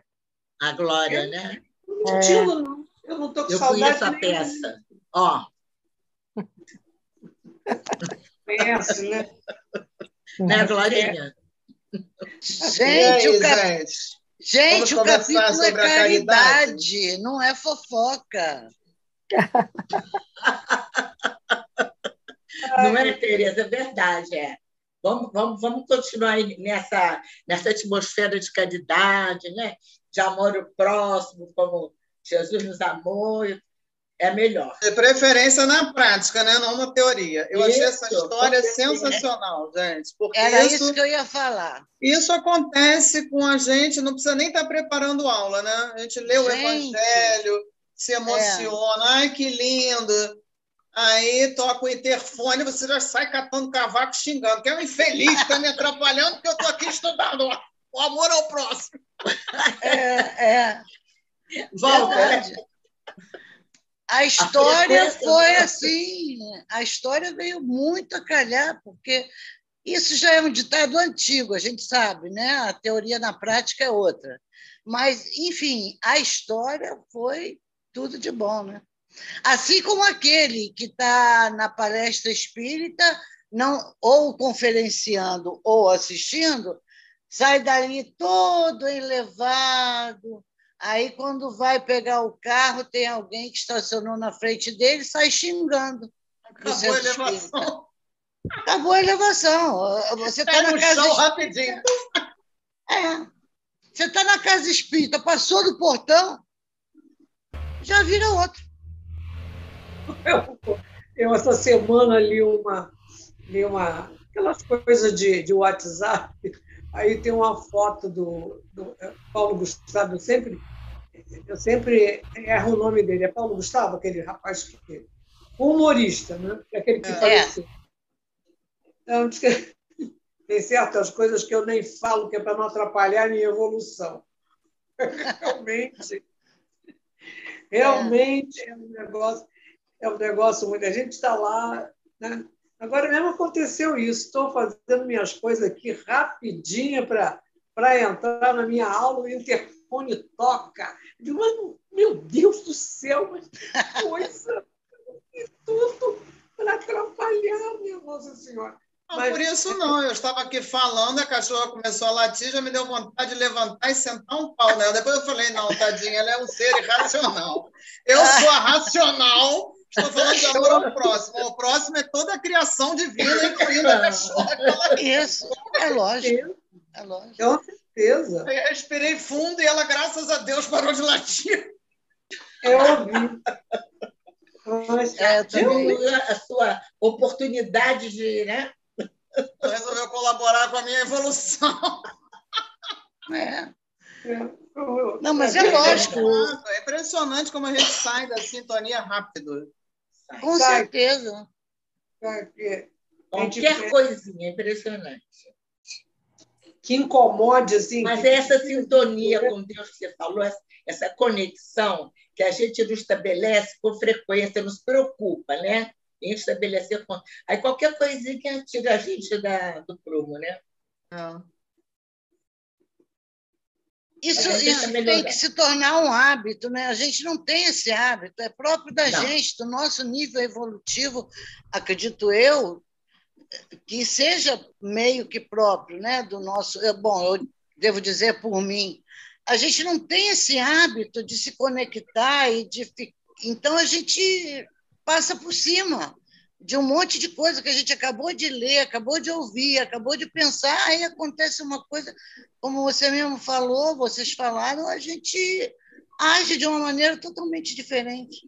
A Glória, né? Não mentindo, não. Eu não estou com saudade. Eu conheço a peça. Ó. Conhece, né? Né, Glorinha? Gente, o capítulo é caridade, não é fofoca. Não é, Tereza? É verdade, é. Vamos continuar nessa atmosfera de caridade, né? De amor ao próximo, como Jesus nos amou. É melhor. De preferência na prática, né? Não na teoria. Eu achei essa história sensacional, gente. Porque era isso que eu ia falar. Isso acontece com a gente, não precisa nem estar preparando aula, né? A gente lê o Evangelho, se emociona. Ai, que lindo! Aí toca o interfone, você já sai catando cavaco xingando, que é um infeliz que está me atrapalhando, porque eu estou aqui estudando o amor ao próximo. Volta, né? A história foi assim, a história veio muito a calhar, porque isso já é um ditado antigo, a gente sabe, né? A teoria na prática é outra. Mas, enfim, a história foi tudo de bom, né? Assim como aquele que está na palestra espírita, não, ou conferenciando ou assistindo, sai dali todo elevado. Aí, quando vai pegar o carro, tem alguém que estacionou na frente dele e sai xingando. Acabou a elevação. Acabou a elevação. Você está na casa chão rapidinho. Você está na casa espírita, passou do portão, já vira outro. Eu essa semana li aquelas coisas de WhatsApp, aí tem uma foto do Paulo Gustavo, eu sempre erro o nome dele, é Paulo Gustavo, aquele rapaz que humorista, né? Aquele que faleceu. Então, tem certas coisas que eu nem falo, que é para não atrapalhar a minha evolução. Realmente é um negócio muito. A gente está lá, né? Agora mesmo aconteceu isso. Estou fazendo minhas coisas aqui rapidinho para entrar na minha aula, o interfone toca. Eu digo, mas, meu Deus do céu, mas que coisa! E tudo para atrapalhar, minha Nossa Senhora. Não, por isso não, eu estava aqui falando, a cachorra começou a latir, já me deu vontade de levantar e sentar um pau nela. Depois eu falei, não, tadinha, ela é um ser irracional. Eu sou a racional, estou falando de amor ao próximo. O próximo é toda a criação divina, incluindo a cachorra. Isso, é lógico. É lógico. Com certeza. Eu respirei fundo e ela, graças a Deus, parou de latir. Eu ouvi. Diminuiu a sua oportunidade de, né? Resolveu colaborar com a minha evolução. Não, mas é lógico. É impressionante como a gente sai da sintonia rápido. Com certeza. Qualquer coisinha, impressionante. Que incomode, assim. Mas é essa sintonia com Deus que você falou, essa conexão que a gente não estabelece com frequência, nos preocupa, né? Em estabelecer. Aí qualquer coisinha que tira a gente do prumo, né? Isso tem que se tornar um hábito, né? A gente não tem esse hábito, é próprio da gente, do nosso nível evolutivo, acredito eu, que seja meio que próprio, né? Do nosso. Bom, eu devo dizer por mim, a gente não tem esse hábito de se conectar e de. Então a gente passa por cima de um monte de coisa que a gente acabou de ler, acabou de ouvir, acabou de pensar, aí acontece uma coisa, como você mesmo falou, vocês falaram, a gente age de uma maneira totalmente diferente.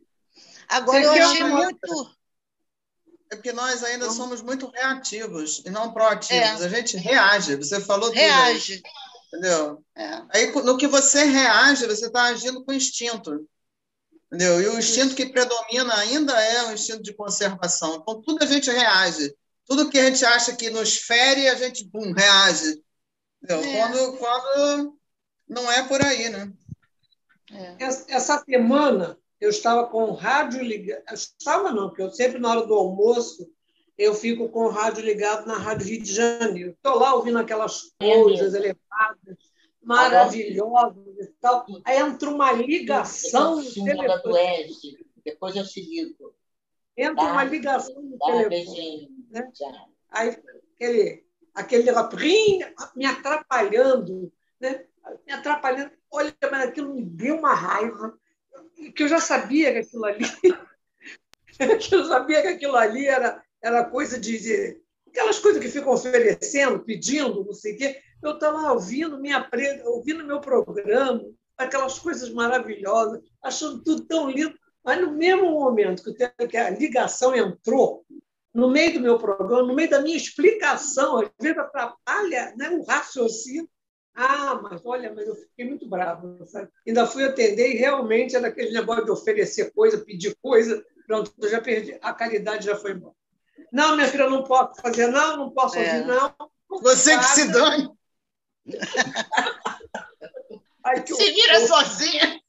Agora, eu achei muito... É porque nós ainda somos muito reativos e não proativos. A gente reage, você falou tudo. Reage. Entendeu? Aí, no que você reage, você está agindo com instinto. Entendeu? E o instinto que predomina ainda é o instinto de conservação. Então, tudo a gente reage. Tudo que a gente acha que nos fere, a gente reage. Quando não é por aí, né? Essa semana, eu estava com o rádio ligado. Estava não, porque eu sempre, na hora do almoço, eu fico com o rádio ligado na Rádio Rio de Janeiro. Estou lá ouvindo aquelas coisas elevadas, maravilhosas e tal. Aí entra uma ligação no telefone. Depois eu te ligo. Entra uma ligação no telefone. Né? Aí aquele rapinho me atrapalhando, né? Me atrapalhando. Olha, mas aquilo me deu uma raiva, que eu já sabia que aquilo ali era coisa de aquelas coisas que ficam oferecendo, pedindo, não sei o quê. Eu estava ouvindo meu programa, aquelas coisas maravilhosas, achando tudo tão lindo. Mas no mesmo momento que a ligação entrou, no meio do meu programa, no meio da minha explicação, às vezes atrapalha, né, o raciocínio. Mas eu fiquei muito bravo, sabe? Ainda fui atender e realmente era aquele negócio de oferecer coisa, pedir coisa. Pronto, eu já perdi. A caridade já foi embora. Não, minha filha, não posso fazer, não posso ouvir, não. Você que se dane. Ai, se vira sozinha.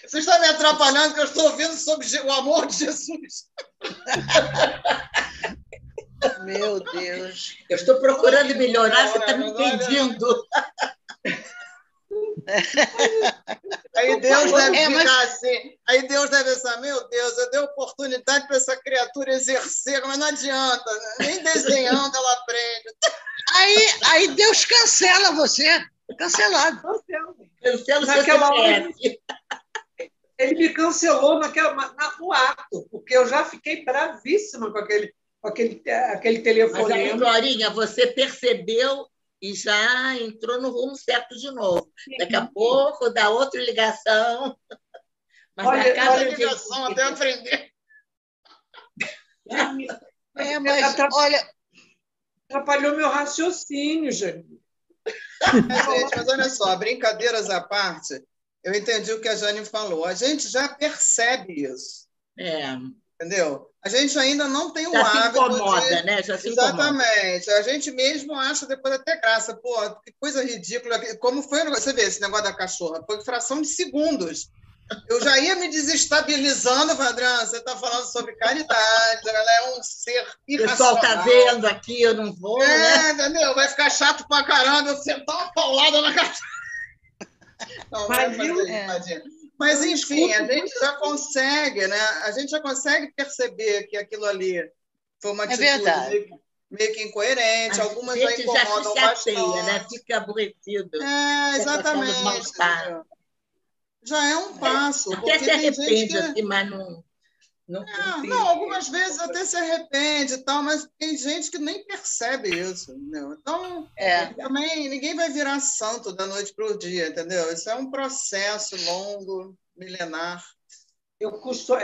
Você está me atrapalhando, que eu estou ouvindo sobre o amor de Jesus. Meu Deus. Eu estou procurando melhorar, você está me impedindo. Aí Deus deve ficar assim. Aí Deus deve pensar, meu Deus, eu dei oportunidade para essa criatura exercer, mas não adianta, né? Nem desenhando ela aprende. Aí Deus cancela você. Cancelado. Cancela Naquela o hora, CPF. ele me cancelou no ato, porque eu já fiquei bravíssima com aquele Mas aí, telefonema. Glorinha, você percebeu e já entrou no rumo certo de novo. Daqui a pouco dá outra ligação. Mas Olha, a cada olha, Ligação até aprender. Mas olha, atrapalhou meu raciocínio, gente. Gente, mas olha só, brincadeiras à parte, eu entendi o que a Jane falou. A gente já percebe isso, entendeu? A gente ainda não tem o já se hábito incomoda, né? Já se incomoda. Exatamente. A gente mesmo acha depois até graça. Pô, que coisa ridícula. Como foi, você vê, esse negócio da cachorra? Foi fração de segundos. Eu já ia me desestabilizando, Padrão. Você está falando sobre caridade, ela é um ser irracional. O pessoal está vendo aqui, eu não vou, né? Entendeu? Vai ficar chato pra caramba eu sentar uma paulada na cachorra. Não, mas, enfim, a gente já consegue, né? A gente já consegue perceber que aquilo ali foi uma atitude meio que incoerente. Algumas já incomodam bastante. Né? Fica aborrecido. Exatamente. Já é um passo. Até se arrepende, assim, mas não... Não, algumas vezes até se arrepende e tal, mas tem gente que nem percebe isso, entendeu? Então, também ninguém vai virar santo da noite para o dia, entendeu? Isso é um processo longo, milenar. Eu costumo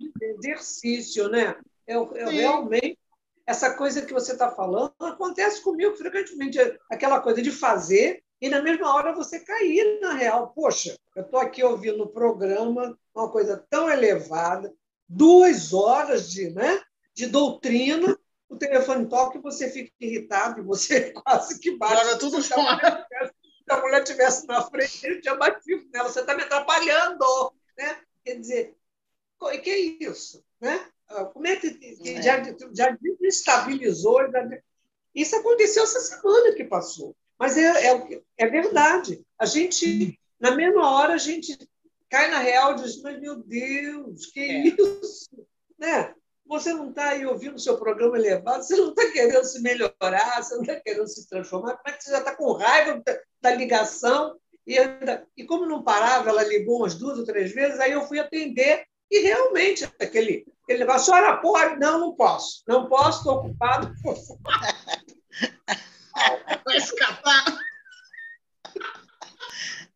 dizer exercício, né? Eu realmente, essa coisa que você está falando acontece comigo frequentemente, aquela coisa de fazer e na mesma hora você cair na real. Poxa, eu estou aqui ouvindo o programa, uma coisa tão elevada, 2 horas de doutrina, o telefone toca e você fica irritado e você quase que bate. Joga tudo fora. Se a mulher estivesse na frente, ele tinha batido nela. Você está me atrapalhando. Né? Quer dizer, o que é isso? Né? Como é que já desestabilizou? Isso aconteceu essa semana que passou. Mas é verdade. A gente, na mesma hora, a gente cai na real e diz, mas, meu Deus, que isso? Né? Você não está aí ouvindo o seu programa elevado, você não está querendo se melhorar, você não está querendo se transformar, como é que você já está com raiva da ligação? E como não parava, ela ligou umas 2 ou 3 vezes, aí eu fui atender e realmente aquele negócio, a senhora pode? Não posso. Não posso, estou ocupado. Vai escapar.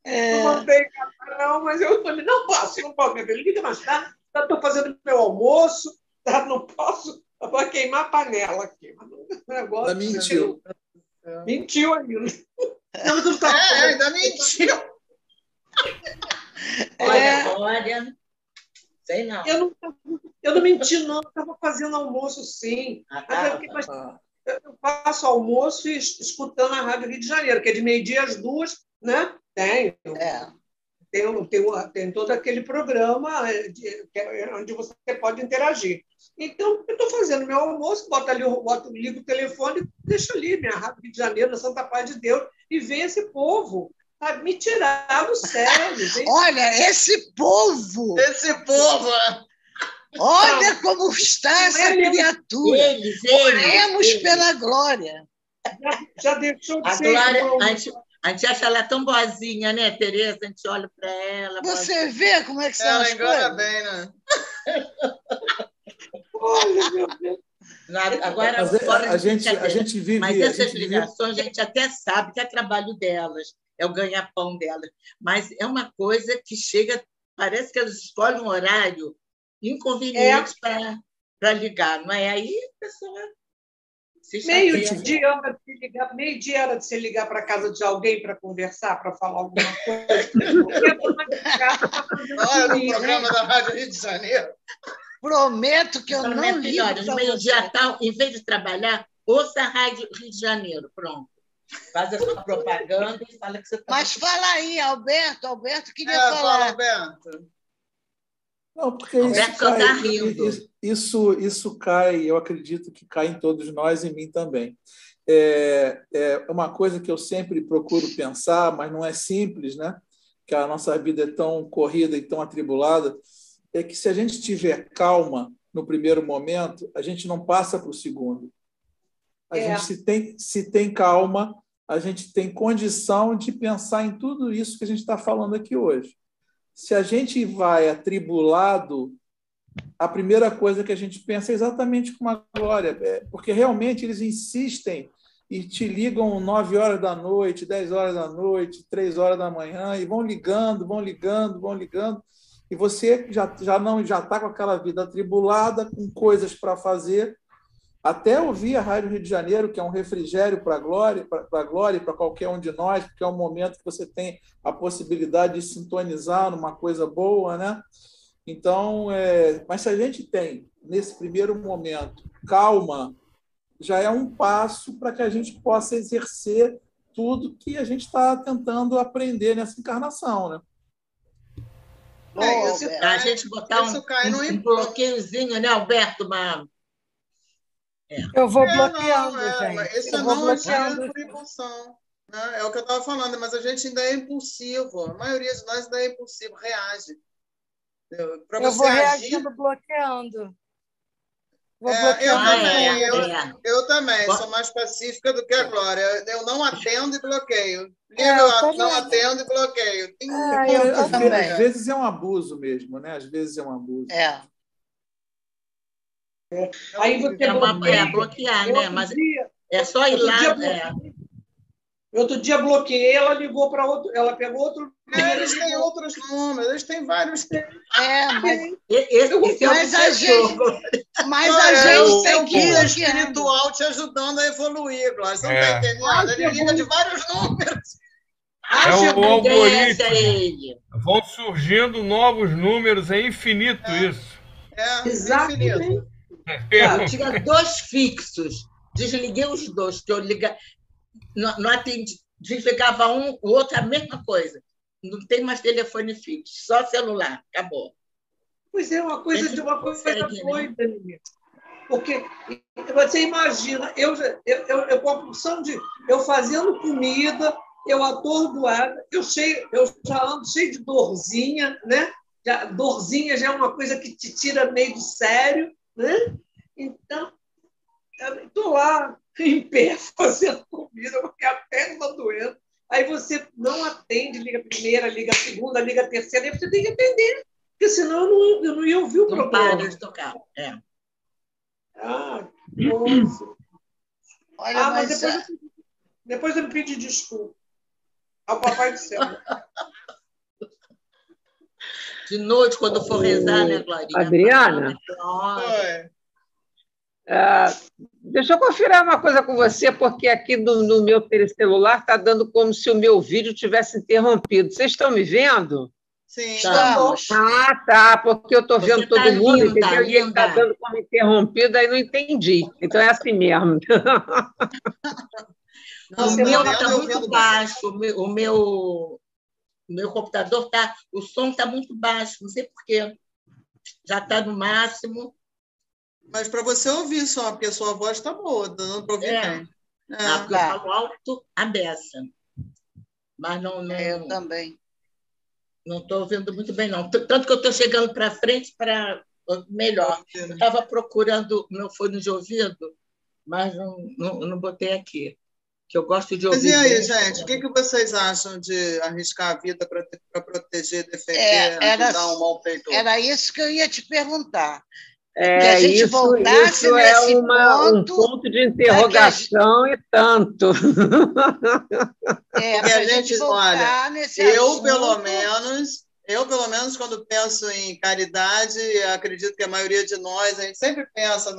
Não mandei escapar, não, mas eu falei, não posso, minha filha, liga mais tarde, estou fazendo meu almoço, não posso, vou queimar a panela aqui. Mas o negócio, ela mentiu. Mentiu ainda. Não, ainda mentiu. Olha, sei não. Eu não menti, não, eu estava fazendo almoço, sim. Eu faço almoço e escutando a Rádio Rio de Janeiro, que é de meio-dia às 2, né? Tem todo aquele programa onde você pode interagir. Então, eu estou fazendo meu almoço, ligo o telefone e deixo ali minha Rádio Rio de Janeiro, na Santa Paz de Deus, e vem esse povo me tirar do sério. Olha, esse povo! Olha como está essa criatura. Oremos pela glória. Já deixou de a ser... Glória, a gente acha ela tão boazinha, né, Tereza? A gente olha para ela. Você vê como é que são as coisas? Ela engana bem, né? Olha, meu Deus. Agora, a gente vive... Mas essas ligações, a gente até sabe que é trabalho delas, é o ganha-pão delas. Mas é uma coisa que chega... Parece que elas escolhem um horário inconveniente para ligar, não é? Aí a pessoa... Meio-dia era de você ligar para a casa de alguém para conversar, para falar alguma coisa. Olha, no programa da Rádio Rio de Janeiro. Prometo que eu não ligo para no meio-dia tal, em vez de trabalhar, ouça a Rádio Rio de Janeiro, pronto. Faz a sua propaganda e fala que você está... Mas fala aí, Alberto. Alberto queria Fala, falar. Alberto. Não, porque Alberto só está rindo. isso cai, eu acredito que cai em todos nós, em mim também. É uma coisa que eu sempre procuro pensar, mas não é simples, né? Que a nossa vida é tão corrida e tão atribulada, é que se a gente tiver calma no primeiro momento, a gente não passa para o segundo. A gente, se tem calma, a gente tem condição de pensar em tudo isso que a gente está falando aqui hoje. Se a gente vai atribulado, a primeira coisa que a gente pensa é exatamente como a Glória, porque realmente eles insistem e te ligam 9 horas da noite, 10 horas da noite, 3 horas da manhã, e vão ligando, e você já está com aquela vida atribulada, com coisas para fazer, até ouvir a Rádio Rio de Janeiro, que é um refrigério para a Glória e para qualquer um de nós, porque é um momento que você tem a possibilidade de sintonizar numa coisa boa, né? Então, mas se a gente tem, nesse primeiro momento, calma, já é um passo para que a gente possa exercer tudo que a gente está tentando aprender nessa encarnação, né? A gente botar um bloqueiozinho, né, Alberto? Eu vou bloqueando, gente. Isso não é por impulsão. Né? É o que eu estava falando, mas a gente ainda é impulsivo. A maioria de nós ainda é impulsivo, reage. Eu vou reagindo, bloqueando. Eu também sou mais pacífica do que a Glória. Eu não atendo e bloqueio. Não atendo e bloqueio. Às vezes é um abuso mesmo, né? Às vezes é um abuso. Aí você bloquear, né? Mas é só ir lá. Outro dia bloqueei, ela ligou para outro, ela pegou outro. Eles têm outros números, eles têm vários. Mas a gente tem guia espiritual te ajudando a evoluir, Glória. Você não está entendendo? Ele liga de vários números. O algoritmo. Vão surgindo novos números, é infinito isso. Exatamente. Eu tinha 2 fixos, desliguei os 2, que eu não atendi, desligava um, o outro a mesma coisa. Não tem mais telefone fixo, só celular, acabou. Pois é, uma coisa doida, né? Porque você imagina, eu com a função de eu fazendo comida, eu atordoada, eu já ando cheio de dorzinha, né? Dorzinha já é uma coisa que te tira meio do sério, né? Então, eu estou lá em pé fazendo comida, porque a perna está doendo. Aí você não atende, liga a primeira, liga a segunda, liga a terceira, aí você tem que atender, porque senão eu não ia ouvir o programa. Não para de tocar. Nossa. Olha, mas depois eu me pedi desculpa ao Papai do Céu. De noite, quando for rezar, né, Glorinha? Adriana? Deixa eu conferir uma coisa com você, porque aqui no meu telecelular está dando como se o meu vídeo tivesse interrompido. Vocês estão me vendo? Sim, estamos. Tá, porque eu estou vendo todo mundo, linda, entendeu? E ele está dando como interrompido, aí não entendi. Então é assim mesmo. O meu está muito baixo, o meu computador o som está muito baixo, não sei porquê. Já está no máximo. Mas para você ouvir só, porque a sua voz está boa, dando para ouvir bem. Porque eu falo alto a beça. Mas não. Eu também. Não estou ouvindo muito bem, não. Tanto que eu estou chegando para frente para melhor. Eu estava procurando meu fone de ouvido, mas não botei aqui. Que eu gosto de ouvir. Mas e aí, gente? O que vocês acham de arriscar a vida para proteger, defender, ajudar um malfeitor? Era isso que eu ia te perguntar. Que a gente voltasse nesse um ponto de interrogação e tanto. Porque a gente, olha, eu pelo menos, quando penso em caridade, acredito que a maioria de nós, a gente sempre pensa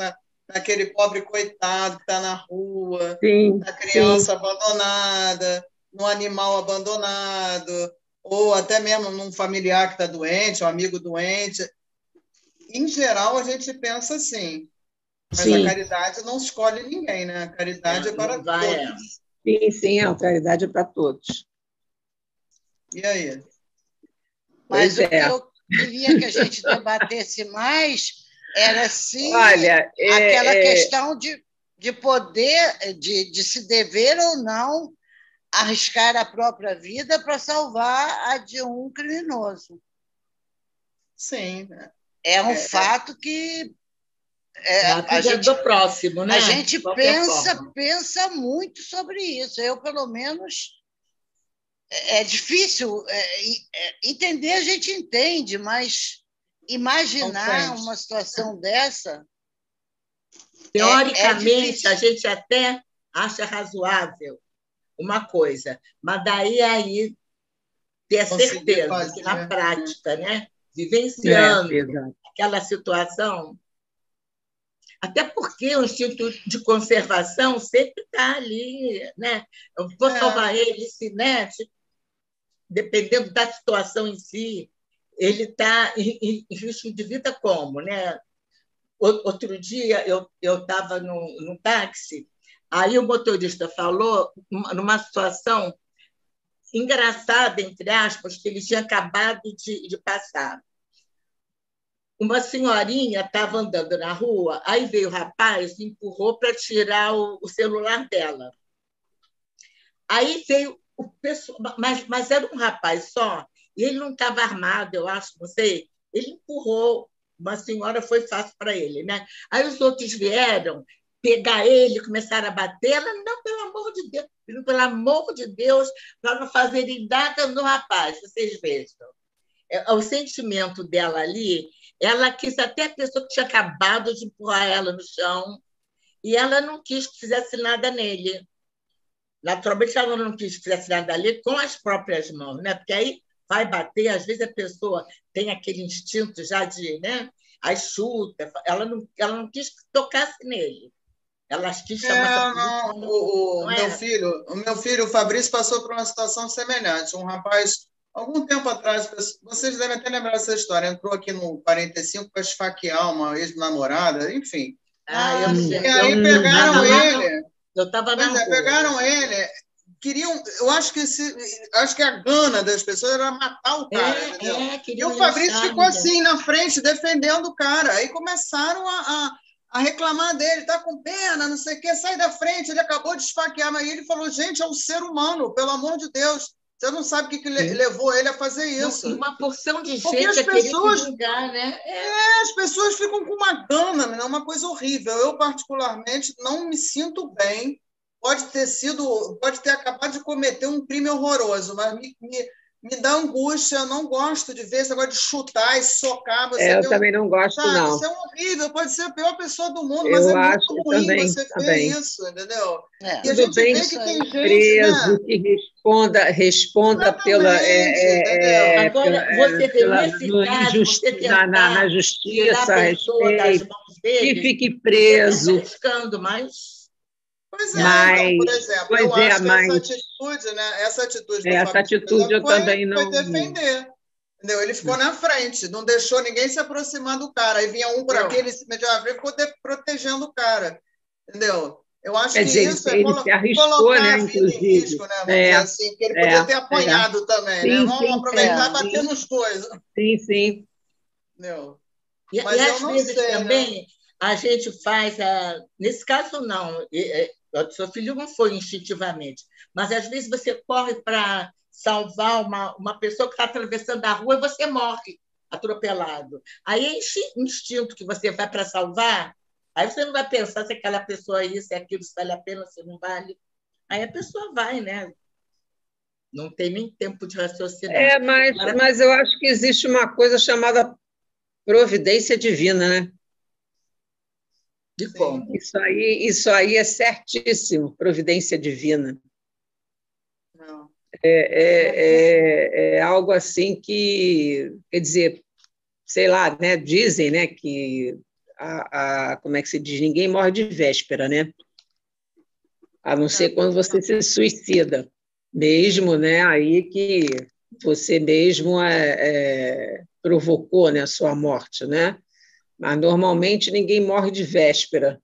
naquele pobre coitado que está na rua, na criança abandonada, no animal abandonado, ou até mesmo num familiar que está doente, um amigo doente. Em geral, a gente pensa assim, mas a caridade não escolhe ninguém, né? A caridade é para todos. Sim, sim, a caridade é para todos. E aí? Mas Pois o que eu queria que a gente debatesse mais era se Olha, aquela questão de poder, de se dever ou não arriscar a própria vida para salvar a de um criminoso. Sim. É um fato que a gente do próximo, né? A gente pensa muito sobre isso. Eu, pelo menos, é difícil entender, a gente entende, mas imaginar uma situação dessa. Teoricamente, a gente até acha razoável uma coisa, mas daí ter a certeza que na prática, né? Vivenciando aquela situação. Até porque o instinto de conservação sempre está ali, né? Eu vou salvar ele, se, né? Dependendo da situação em si, ele está em risco de vida como, né? Outro dia eu estava no táxi, aí o motorista falou numa situação engraçada, entre aspas, que ele tinha acabado de passar. Uma senhorinha estava andando na rua, aí veio o rapaz e empurrou para tirar o celular dela. Aí veio o pessoal, mas era um rapaz só, e ele não estava armado, eu acho, não sei. Ele empurrou, uma senhora, foi fácil para ele, né? Aí os outros vieram pegar ele, começaram a bater. Ela, não, pelo amor de Deus, para não fazerem nada no rapaz, vocês vejam. O sentimento dela ali, ela quis até a pessoa que tinha acabado de empurrar ela no chão, e ela não quis que fizesse nada nele. Naturalmente, ela não quis que fizesse nada ali com as próprias mãos, né? Porque aí vai bater, às vezes a pessoa tem aquele instinto já de, né? Aí chuta, ela não quis que tocasse nele. Ela quis chamar o meu filho, o Fabrício, passou por uma situação semelhante. Um rapaz, algum tempo atrás, vocês devem até lembrar essa história, entrou aqui no 45 para esfaquear uma ex-namorada, enfim. Eu sei. E aí pegaram ele. Eu estava na rua. Pegaram ele. Eu acho que a gana das pessoas era matar o cara. E o Fabrício ficou assim na frente, defendendo o cara. Aí começaram a reclamar dele, tá com pena, não sei o quê, sai da frente, ele acabou de esfaquear. Mas ele falou, gente, é um ser humano, pelo amor de Deus. Você não sabe o que levou ele a fazer isso. Uma porção de porque gente as pessoas, julgar, né? As pessoas ficam com uma gana, é uma coisa horrível. Eu, particularmente, não me sinto bem. Pode ter acabado de cometer um crime horroroso, mas me dá angústia. Eu não gosto de ver esse negócio de chutar e socar. Eu também não gosto, não. Isso é horrível, pode ser a pior pessoa do mundo, mas é muito ruim você ver isso, entendeu? E a gente vê que tem gente preso, né? Que responda pela... Agora, você vê nesse caso, você tentar na justiça, a pessoa das mãos dele, que fique preso. Pois é, então, por exemplo, eu acho que essa atitude eu também não... foi defender. Entendeu? Ele ficou na frente, não deixou ninguém se aproximar do cara. Aí vinha um por aqui, ele se meteu na frente e ficou protegendo o cara. Entendeu? Eu acho que isso ele se arriscou, né, a vida em risco, né? Vamos dizer assim, porque ele podia ter apanhado também, sim, né? Vamos sim, aproveitar e bater nos coisas. Sim, sim. Entendeu? Mas às vezes também a gente faz... Nesse caso, não. O seu filho não foi instintivamente, mas às vezes você corre para salvar uma pessoa que está atravessando a rua e você morre atropelado. Aí é instinto que você vai para salvar, aí você não vai pensar se aquela pessoa se aquilo se vale a pena, se não vale. Aí a pessoa vai, né? Não tem nem tempo de raciocinar. Mas eu acho que existe uma coisa chamada providência divina, né? De como? Isso aí é certíssimo, providência divina. Não. É algo assim que, quer dizer, sei lá, né? Dizem, né, que como é que se diz? Ninguém morre de véspera, né? A não ser quando você se suicida, mesmo, né? Aí que você mesmo provocou, né, a sua morte, né? Mas normalmente ninguém morre de véspera.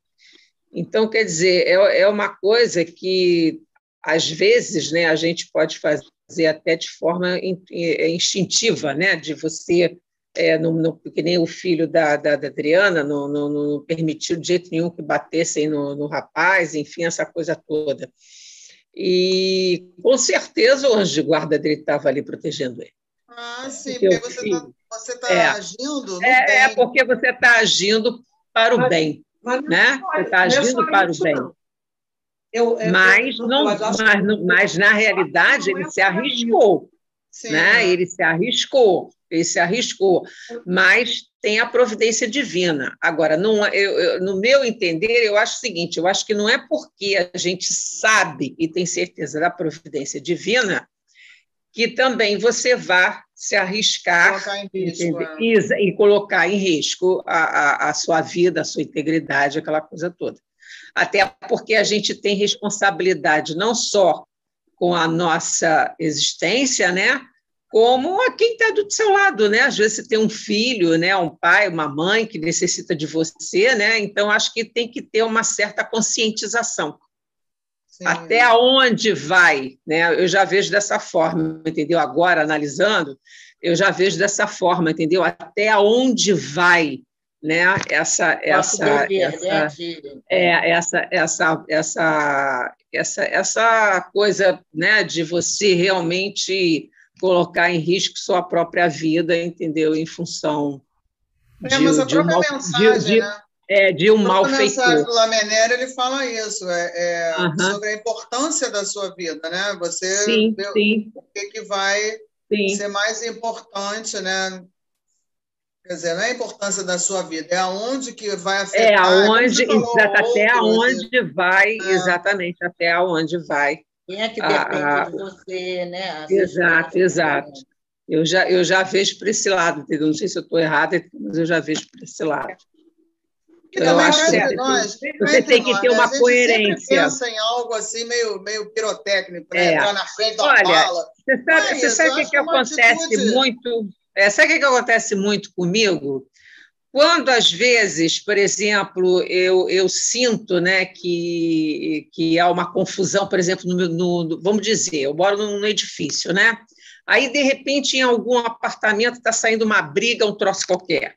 Então, quer dizer, é uma coisa que às vezes, né, a gente pode fazer até de forma instintiva, né, de você, que nem o filho da Adriana, não permitiu de jeito nenhum que batessem no rapaz, enfim, essa coisa toda. E, com certeza, o anjo de guarda dele estava ali protegendo ele. Ah, sim, porque você tá agindo no bem. Porque você está agindo para o bem. Né? Você está agindo para o bem. Mas, na realidade, ele se arriscou. Né? Ele se arriscou. Mas tem a providência divina. Agora, no meu entender, eu acho o seguinte, eu acho que não é porque a gente sabe e tem certeza da providência divina que também você vá se arriscar e colocar em risco a sua vida, a sua integridade, aquela coisa toda. Até porque a gente tem responsabilidade não só com a nossa existência, né, como a quem está do seu lado, né? Às vezes você tem um filho, né, um pai, uma mãe que necessita de você, né? Então acho que tem que ter uma certa conscientização. Sim. Até onde vai, né? Eu já vejo dessa forma, entendeu? Agora analisando, eu já vejo dessa forma, entendeu? Até onde vai, né? Essa coisa, né? De você realmente colocar em risco sua própria vida, entendeu? Em função mas a própria mensagem, né? De um malfeitor. A mensagem do Lamennais, ele fala isso, sobre a importância da sua vida, né? Você vê o que vai ser mais importante, né? Quer dizer, não é a importância da sua vida, é aonde que vai afetar. Até aonde vai, exatamente, até aonde vai. Quem é que depende de você, né? Exato. Eu já vejo por esse lado, entendeu? Não sei se eu estou errada, mas eu já vejo por esse lado. Eu acho que você tem que ter uma coerência. A gente sempre pensa em algo assim meio pirotécnico, né? Entrar na frente da bala. Você sabe o que acontece muito? Sabe o que acontece muito comigo? Quando, às vezes, por exemplo, eu sinto, né, que há uma confusão, por exemplo, vamos dizer, eu moro num edifício, né? Aí, de repente, em algum apartamento está saindo uma briga, um troço qualquer.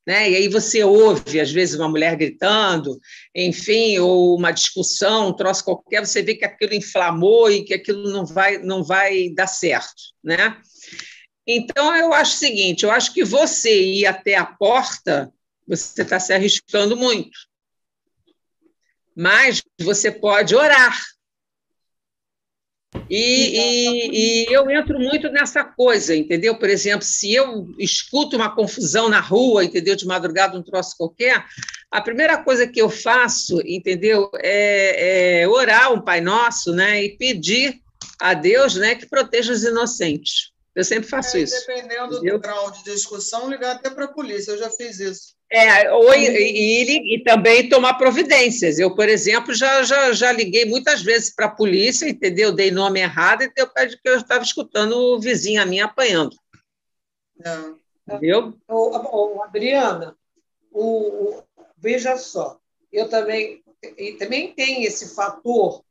Né? E aí você ouve, às vezes, uma mulher gritando, enfim, ou uma discussão, um troço qualquer, você vê que aquilo inflamou e que aquilo não vai dar certo, né? Então, eu acho o seguinte, eu acho que você ir até a porta, você está se arriscando muito. Mas você pode orar. E eu entro muito nessa coisa, entendeu? Por exemplo, se eu escuto uma confusão na rua, entendeu? De madrugada, um troço qualquer, a primeira coisa que eu faço, entendeu? É orar um Pai Nosso, né? E pedir a Deus, né, que proteja os inocentes. Eu sempre faço isso. Dependendo do grau de discussão, ligar até para a polícia. Eu já fiz isso. E também tomar providências. Eu, por exemplo, já liguei muitas vezes para a polícia, entendeu? Dei nome errado, entendeu? Porque eu estava escutando o vizinho a mim apanhando. Entendeu? Adriana, veja só, eu também tem esse fator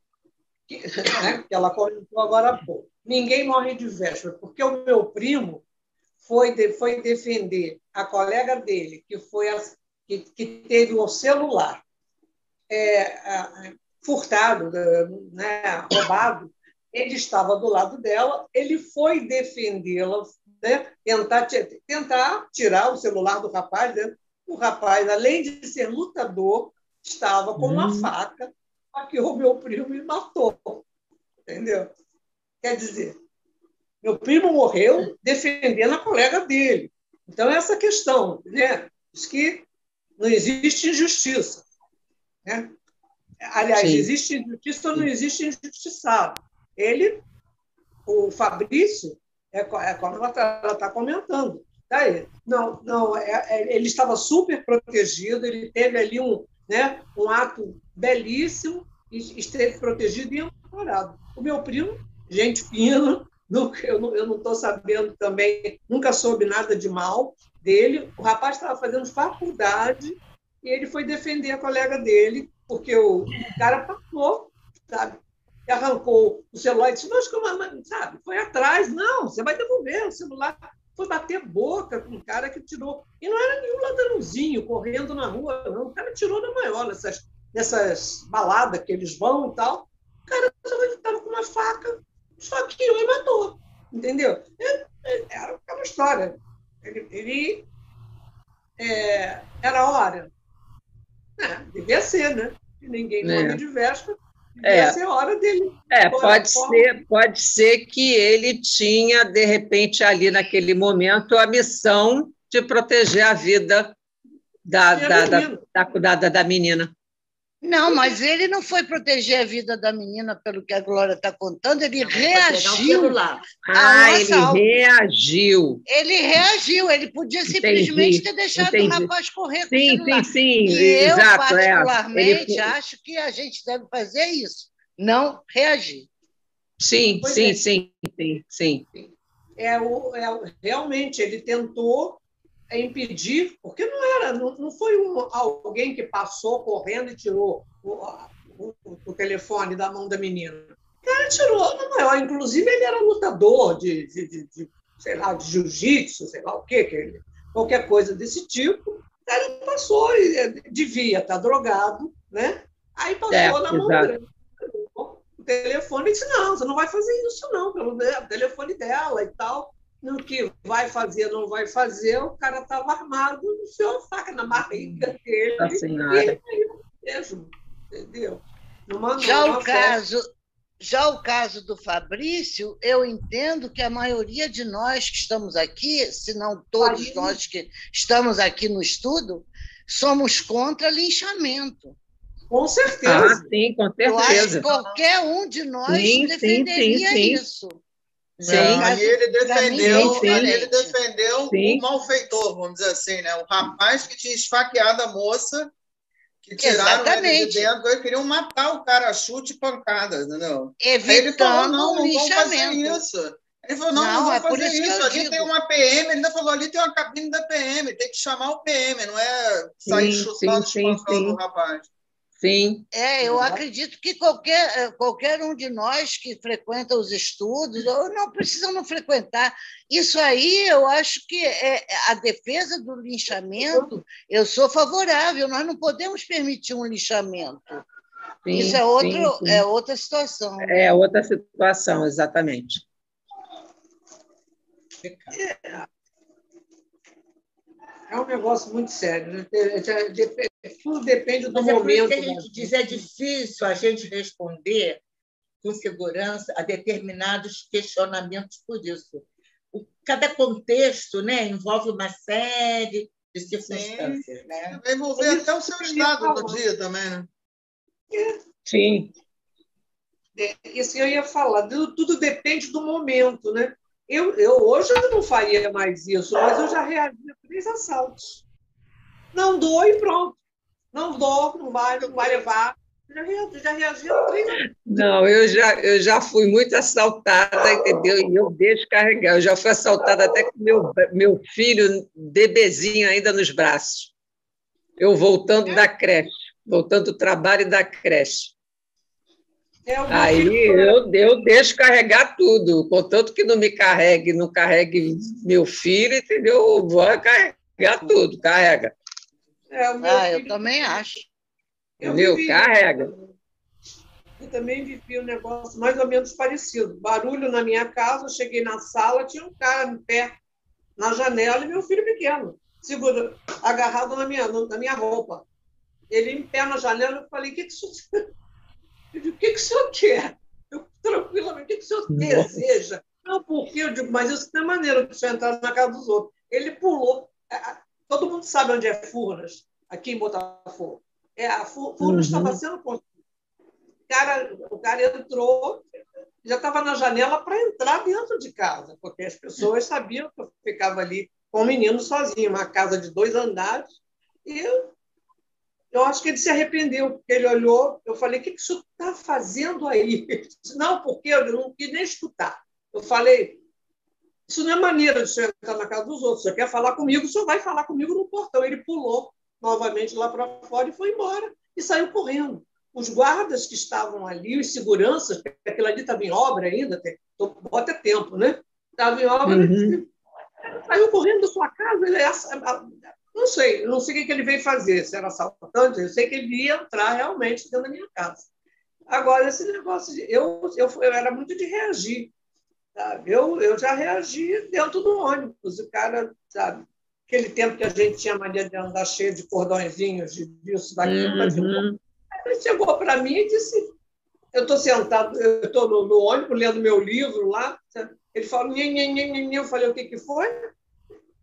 né, que ela comentou agora há pouco. Ninguém morre de véspera, porque o meu primo foi defender a colega dele, que teve o celular furtado, né, roubado. Ele estava do lado dela, ele foi defendê-la, né, tentar tirar o celular do rapaz. Né? O rapaz, além de ser lutador, estava com uma faca, hackeou meu primo e matou. Entendeu? Quer dizer, meu primo morreu defendendo a colega dele. Então, essa questão, né? Diz que não existe injustiça. Né? Aliás, sim, existe injustiça ou não existe injustiçado. O Fabrício, como ela está comentando, daí, ele estava super protegido, ele teve ali um ato belíssimo, e esteve protegido e amparado. O meu primo, gente fina, eu não estou sabendo também, nunca soube nada de mal dele. O rapaz estava fazendo faculdade e ele foi defender a colega dele, porque o cara passou, sabe? e arrancou o celular e disse, mas como, sabe, foi atrás, não, você vai devolver o celular. Foi bater boca com um cara que tirou. E não era nenhum ladrãozinho correndo na rua, não. O cara tirou na maior, nessas baladas que eles vão e tal. O cara estava com uma faca, esfaqueou e matou. Entendeu? Era aquela história. Ele era hora. Devia ser, né? Ninguém come de véspera. Devia ser hora dele. Pode ser que ele tinha, de repente, ali naquele momento, a missão de proteger a vida da menina. Não, mas ele não foi proteger a vida da menina, pelo que a Glória está contando, ele reagiu. Ele reagiu, ele podia simplesmente ter deixado o rapaz correr com o celular. Sim, e exato. Eu, particularmente, acho que a gente deve fazer isso, não reagir. Sim. Realmente, ele tentou impedir, porque não foi alguém que passou correndo e tirou o telefone da mão da menina. O cara tirou na maior. Inclusive, ele era lutador de sei lá, de jiu-jitsu, sei lá o quê, qualquer coisa desse tipo. O cara passou, devia estar drogado, né? Aí passou na mão dele o telefone e disse, não, você não vai fazer isso, não, pelo telefone dela e tal. No que vai fazer, não vai fazer, o cara estava armado, enfiou a faca na barriga dele. E ele caiu mesmo, entendeu? Já o caso do Fabrício, eu entendo que a maioria de nós que estamos aqui, se não todos nós que estamos aqui no estudo, somos contra linchamento. Com certeza. Sim, com certeza. Eu acho que qualquer um de nós defenderia isso. Aí ele defendeu o malfeitor, vamos dizer assim, né? O rapaz que tinha esfaqueado a moça, que tiraram ele de dentro, eles queriam matar o cara a chute e pancada, entendeu? Evitando aí ele falou, não vão fazer linchamento. isso. Ele falou, não vão fazer isso. Ali tem uma PM, ele ainda falou, ali tem uma cabine da PM, tem que chamar o PM, não é sair chutando, espancando o rapaz. Sim. Eu acredito que qualquer um de nós que frequenta os estudos, ou não precisa não frequentar, isso aí eu acho que a defesa do linchamento, eu sou favorável, nós não podemos permitir um linchamento. Sim, isso é outra situação. É outra situação, exatamente. É um negócio muito sério, né? Tudo depende do momento. Por isso que a gente diz, é difícil a gente responder com segurança a determinados questionamentos por isso. Cada contexto, né, envolve uma série de circunstâncias. Né? Vai envolver até o seu estado do dia também, né? Sim. Isso eu ia falar, tudo depende do momento, né? Hoje eu não faria mais isso, mas eu já reagi a 3 assaltos. Não dou e pronto. Não dou, não vai levar. Já reagi a 3 assaltos. Não, eu já fui muito assaltada, entendeu? E eu deixo carregar. Eu já fui assaltada até com meu filho, bebezinho ainda nos braços. Eu voltando da creche, voltando do trabalho e da creche. Aí eu deixo carregar tudo, contanto que não me carregue, não carregue meu filho, entendeu? Eu vou carregar tudo, carrega. Eu também acho. Entendeu? Carrega. Eu também vivi um negócio mais ou menos parecido. Barulho na minha casa, eu cheguei na sala, tinha um cara em pé na janela e meu filho pequeno, agarrado na minha roupa. Ele em pé na janela, eu falei, o que o senhor quer? Eu, tranquilamente, o que o senhor deseja? Não, porque eu digo, mas isso não é maneira de você entrar na casa dos outros. Ele pulou. Todo mundo sabe onde é Furnas, aqui em Botafogo. A Furnas estava sendo construída. O cara entrou, já estava na janela para entrar dentro de casa, porque as pessoas sabiam que eu ficava ali com o menino sozinho, uma casa de 2 andares, e eu acho que ele se arrependeu, porque ele olhou, eu falei, o que o senhor está fazendo aí? Ele disse, não, porque eu não quis nem escutar. Eu falei, isso não é maneira de você entrar na casa dos outros, você quer falar comigo, o senhor vai falar comigo no portão. Ele pulou novamente lá para fora e foi embora, e saiu correndo. os guardas que estavam ali, os seguranças, porque aquilo ali estava em obra ainda, bota tempo, né? Estava em obra, saiu correndo da sua casa, não sei o que ele veio fazer, se era assaltante, eu sei que ele ia entrar realmente dentro da minha casa. Agora, esse negócio, eu era muito de reagir, sabe? Eu já reagi dentro do ônibus, o cara, sabe? Aquele tempo que a gente tinha mania de andar cheio de cordõezinhos, disso, daquilo. Ele chegou para mim e disse, eu estou sentado, eu estou no ônibus lendo meu livro lá, ele falou, eu falei, o que foi?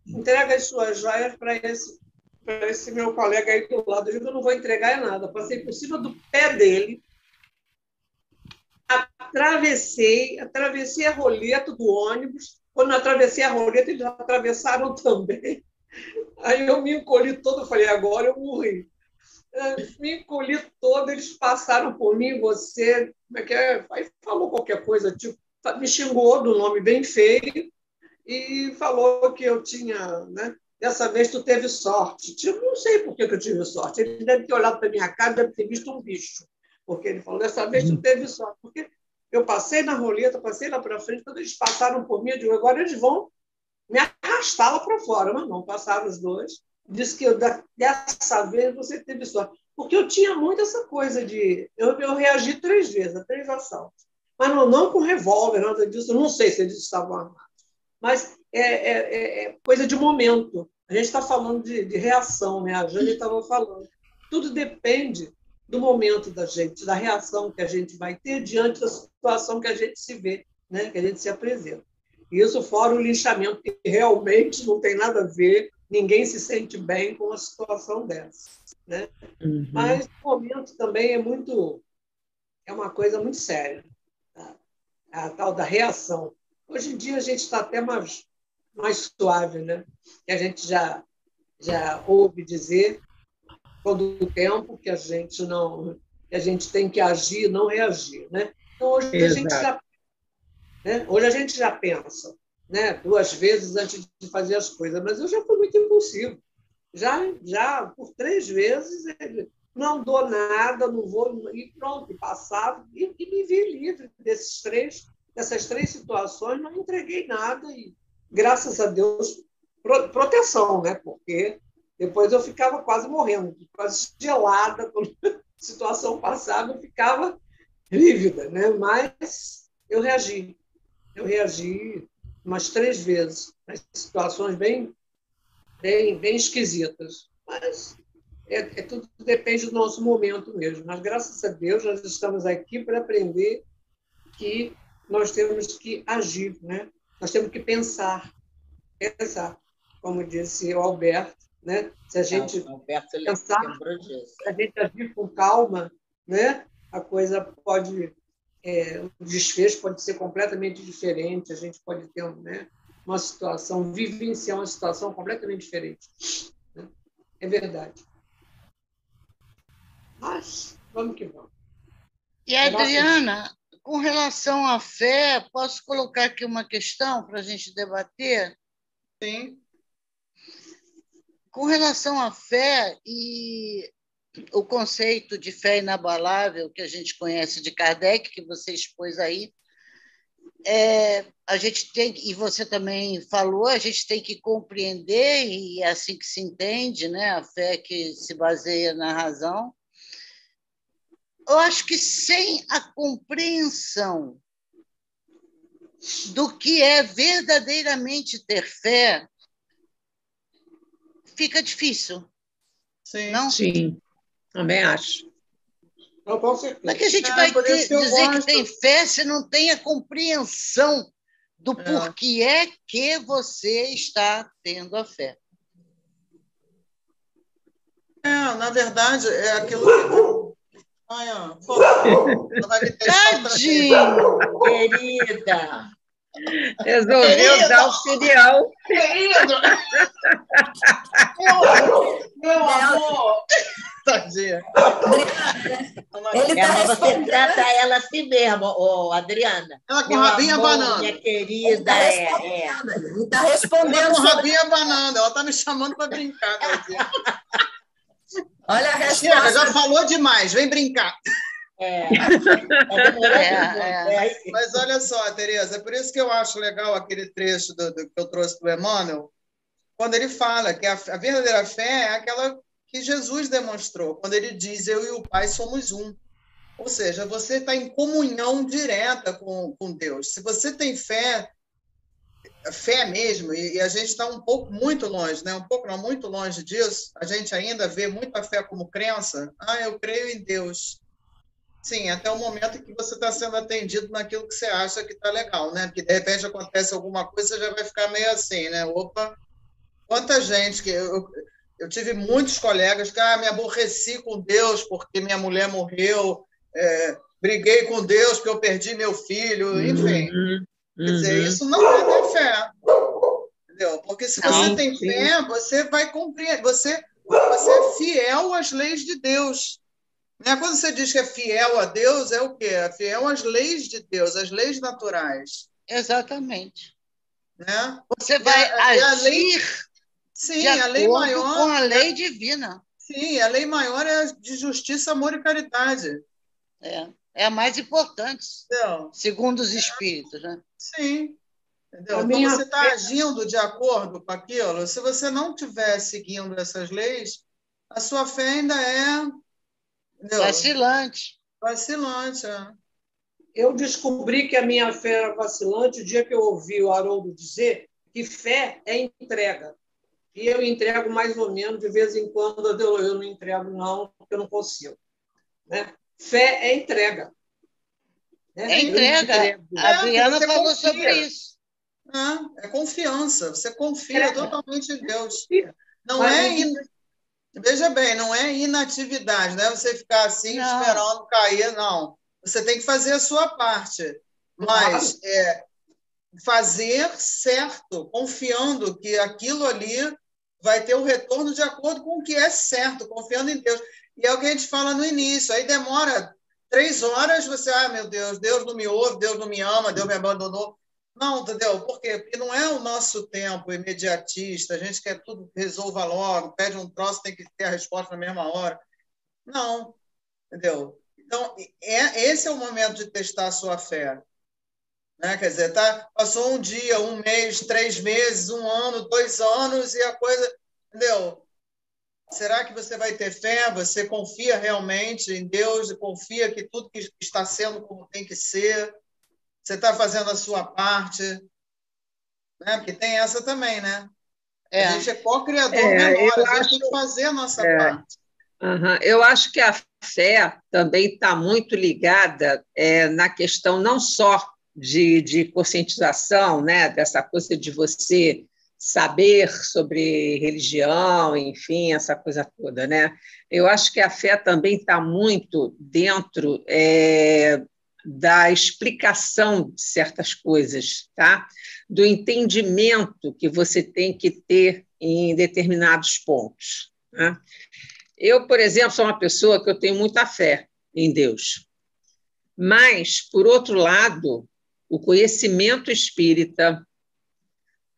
Entrega as suas joias para esse meu colega aí do lado. Eu digo, eu não vou entregar nada. Passei por cima do pé dele, atravessei a roleta do ônibus. Quando eu atravessei a roleta, eles atravessaram também. Aí eu me encolhi todo, eu falei, agora eu morri. Me encolhi todo, eles passaram por mim, você, como é que é? Aí falou qualquer coisa, tipo, me xingou do nome bem feio e falou que eu tinha, né? Dessa vez tu teve sorte. Tipo, não sei por que eu tive sorte. Ele deve ter olhado para minha cara, deve ter visto um bicho. Porque ele falou, dessa vez tu teve sorte. Porque eu passei na roleta, passei lá para frente, quando eles passaram por mim, eu digo, agora eles vão me arrastar lá para fora. Mas não, passaram os dois. Disse que dessa vez você teve sorte. Porque eu tinha muito essa coisa de... Eu reagi 3 vezes, a 3 assaltos. Mas não com revólver, nada disso. Eu não sei se eles estavam armados. Mas é coisa de momento. A gente está falando de reação, né? A Jane estava falando. Tudo depende do momento da gente, da reação que a gente vai ter diante da situação que a gente se vê, né? Que a gente se apresenta. Isso fora o linchamento, que realmente não tem nada a ver, ninguém se sente bem com uma situação dessa, né? Mas o momento também é uma coisa muito séria, tá? A tal da reação. Hoje em dia a gente está até mais suave, né? E a gente já ouve dizer todo o tempo que a gente tem que agir, não reagir, né? Então hoje a gente já pensa, né? 2 vezes antes de fazer as coisas, mas eu já fui muito impulsivo. Já por 3 vezes não dou nada, não vou, e pronto, passava e me vi livre dessas 3 situações, não entreguei nada e, graças a Deus, proteção, né? Porque depois eu ficava quase morrendo, quase gelada, quando a situação passava, eu ficava lívida, né? Mas eu reagi umas 3 vezes, nas situações bem esquisitas. Mas tudo depende do nosso momento mesmo. Mas, graças a Deus, nós estamos aqui para aprender que nós temos que agir, né? Nós temos que pensar, como disse o Alberto, né? Se a gente pensar, se a gente agir com calma, né? A coisa pode... o desfecho pode ser completamente diferente, a gente pode ter, né, uma situação, vivenciar uma situação completamente diferente, né? É verdade. Mas vamos que vamos. E, Adriana, com relação à fé, posso colocar aqui uma questão para a gente debater? Sim. Com relação à fé e o conceito de fé inabalável que a gente conhece de Kardec, que você expôs aí, a gente tem, e você também falou, a gente tem que compreender, e é assim que se entende, né? A fé que se baseia na razão. Eu acho que sem a compreensão do que é verdadeiramente ter fé, fica difícil. Sim. Não? Sim, também acho. Não, com certeza. Como é que a gente vai dizer que tem fé se não tem a compreensão do porquê é que você está tendo a fé? Na verdade, é aquilo que... Tadinho! Querida! Resolveu dar opinião. Querido! Meu amor! Tadinha! Você trata ela assim mesmo, Adriana. Ela com o rabinho abanando. Minha querida, Ele está respondendo. Ela com o rabinho abanando. Ela está me chamando para brincar. Olha a resposta. Chega, já falou demais. Vem brincar. Mas olha só, Tereza, é por isso que eu acho legal aquele trecho que eu trouxe do Emmanuel, quando ele fala que a verdadeira fé é aquela que Jesus demonstrou, quando ele diz: eu e o Pai somos um. Ou seja, você está em comunhão direta com Deus. Se você tem fé mesmo, e a gente está muito longe, né? Muito longe disso, a gente ainda vê muita fé como crença. Eu creio em Deus. Sim, até o momento em que você está sendo atendido naquilo que você acha que está legal, né? Porque de repente acontece alguma coisa, você já vai ficar meio assim, né? Opa, quanta gente que eu tive muitos colegas que me aborreci com Deus porque minha mulher morreu, briguei com Deus porque eu perdi meu filho, enfim. Quer dizer, isso não é ter fé, entendeu? Porque se você tem fé, você vai compreender, você é fiel às leis de Deus. Né? Quando você diz que é fiel a Deus, é o quê? É fiel às leis de Deus, às leis naturais. Exatamente. Né? Você vai agir sim, de a lei maior, com a lei divina. Sim, a lei maior é a de justiça, amor e caridade. É a mais importante, entendeu? Segundo os espíritos. Né? Sim. Entendeu? Então, você está agindo de acordo com aquilo. Se você não estiver seguindo essas leis, a sua fé ainda é... Vacilante. Vacilante, Eu descobri que a minha fé era vacilante o dia que eu ouvi o Haroldo dizer que fé é entrega. E eu entrego mais ou menos, de vez em quando eu não entrego, não, porque eu não consigo. Né? Fé é entrega. Né? É entrega. A Adriana falou sobre isso. É confiança. Você confia totalmente em Deus. Não Veja bem, não é inatividade, não é você ficar assim esperando cair, não. Você tem que fazer a sua parte, mas fazer certo, confiando que aquilo ali vai ter o retorno de acordo com o que é certo, confiando em Deus. E é o que a gente fala no início, aí demora 3 horas, você, meu Deus, Deus não me ouve, Deus não me ama, Deus me abandonou. Não, entendeu? Por quê? Porque não é o nosso tempo imediatista, a gente quer tudo resolva logo, pede um troço, tem que ter a resposta na mesma hora. Não, entendeu? Então, esse é o momento de testar a sua fé. Né? Quer dizer, passou um dia, 1 mês, 3 meses, 1 ano, 2 anos, e a coisa... Entendeu? Será que você vai ter fé? Você confia realmente em Deus e confia que tudo que está sendo como tem que ser? Você está fazendo a sua parte, né? Porque tem essa também, né? A gente é co-criador menor, a gente tem que fazer a nossa parte. Eu acho que a fé também está muito ligada na questão não só de conscientização, né? Dessa coisa de você saber sobre religião, enfim, essa coisa toda, né? Eu acho que a fé também está muito dentro da explicação de certas coisas, tá? Do entendimento que você tem que ter em determinados pontos. Né? Eu, por exemplo, sou uma pessoa que eu tenho muita fé em Deus, mas, por outro lado, o conhecimento espírita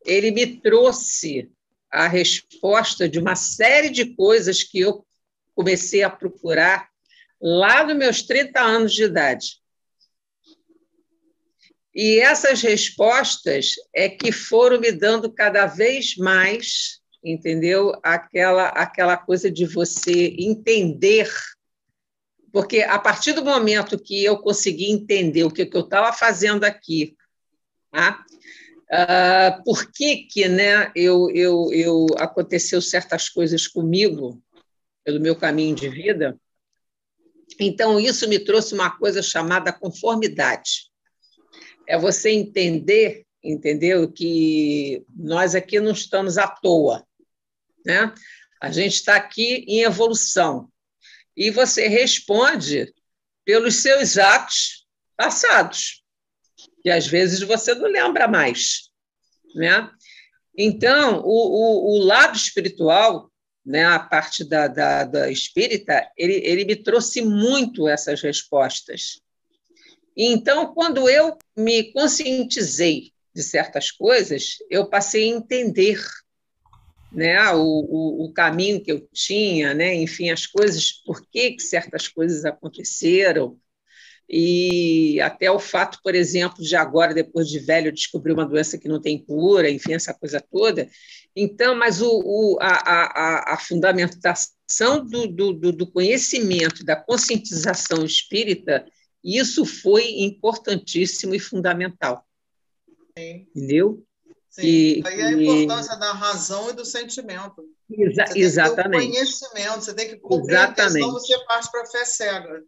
ele me trouxe a resposta de uma série de coisas que eu comecei a procurar lá nos meus 30 anos de idade. E essas respostas é que foram me dando cada vez mais, entendeu? Aquela coisa de você entender, porque a partir do momento que eu consegui entender o que eu estava fazendo aqui, tá? Por que né, aconteceu certas coisas comigo, pelo meu caminho de vida, então isso me trouxe uma coisa chamada conformidade. É você entender, entendeu, que nós aqui não estamos à toa, né? A gente está aqui em evolução e você responde pelos seus atos passados, que às vezes você não lembra mais, né? Então, o lado espiritual, né, a parte da espírita, ele me trouxe muito essas respostas. Então, quando eu me conscientizei de certas coisas, eu passei a entender, né, o caminho que eu tinha, né, enfim, as coisas, por que certas coisas aconteceram, E até o fato, por exemplo, de agora, depois de velho, descobrir uma doença que não tem cura, enfim, essa coisa toda. Então, mas a fundamentação do conhecimento, da conscientização espírita, isso foi importantíssimo e fundamental. Sim. Entendeu? Sim. Aí a importância da razão e do sentimento. Exatamente. Tem que ter o conhecimento, você tem que compreender, senão você parte para a fé cega.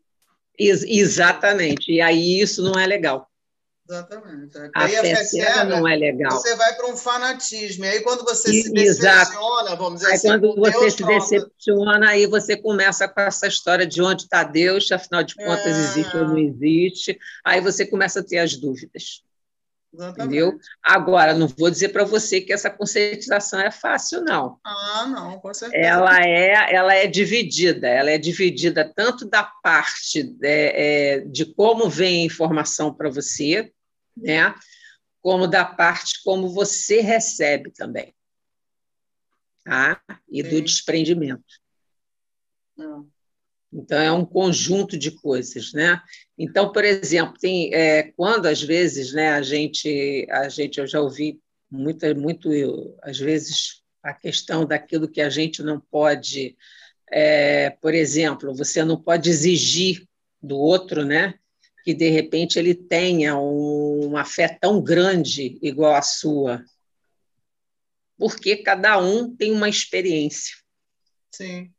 Exatamente. E aí isso não é legal. Exatamente. Aí a fé cega não é legal. Você vai para um fanatismo. E aí, quando você se decepciona, vamos dizer assim, quando você Deus, se decepciona, aí você começa com essa história de onde está Deus, afinal de contas, existe ou não existe. Aí você começa a ter as dúvidas. Exatamente. Entendeu? Agora, não vou dizer para você que essa conscientização é fácil, não. Não, com certeza. Ela é dividida tanto da parte de como vem a informação para você, né, como da parte como você recebe também, tá? E do desprendimento. Então, é um conjunto de coisas, né? Então, por exemplo, tem, quando às vezes, né, eu já ouvi muito, às vezes, a questão daquilo que a gente não pode, por exemplo, você não pode exigir do outro, né, que de repente ele tenha uma fé tão grande igual a sua, porque cada um tem uma experiência. Sim.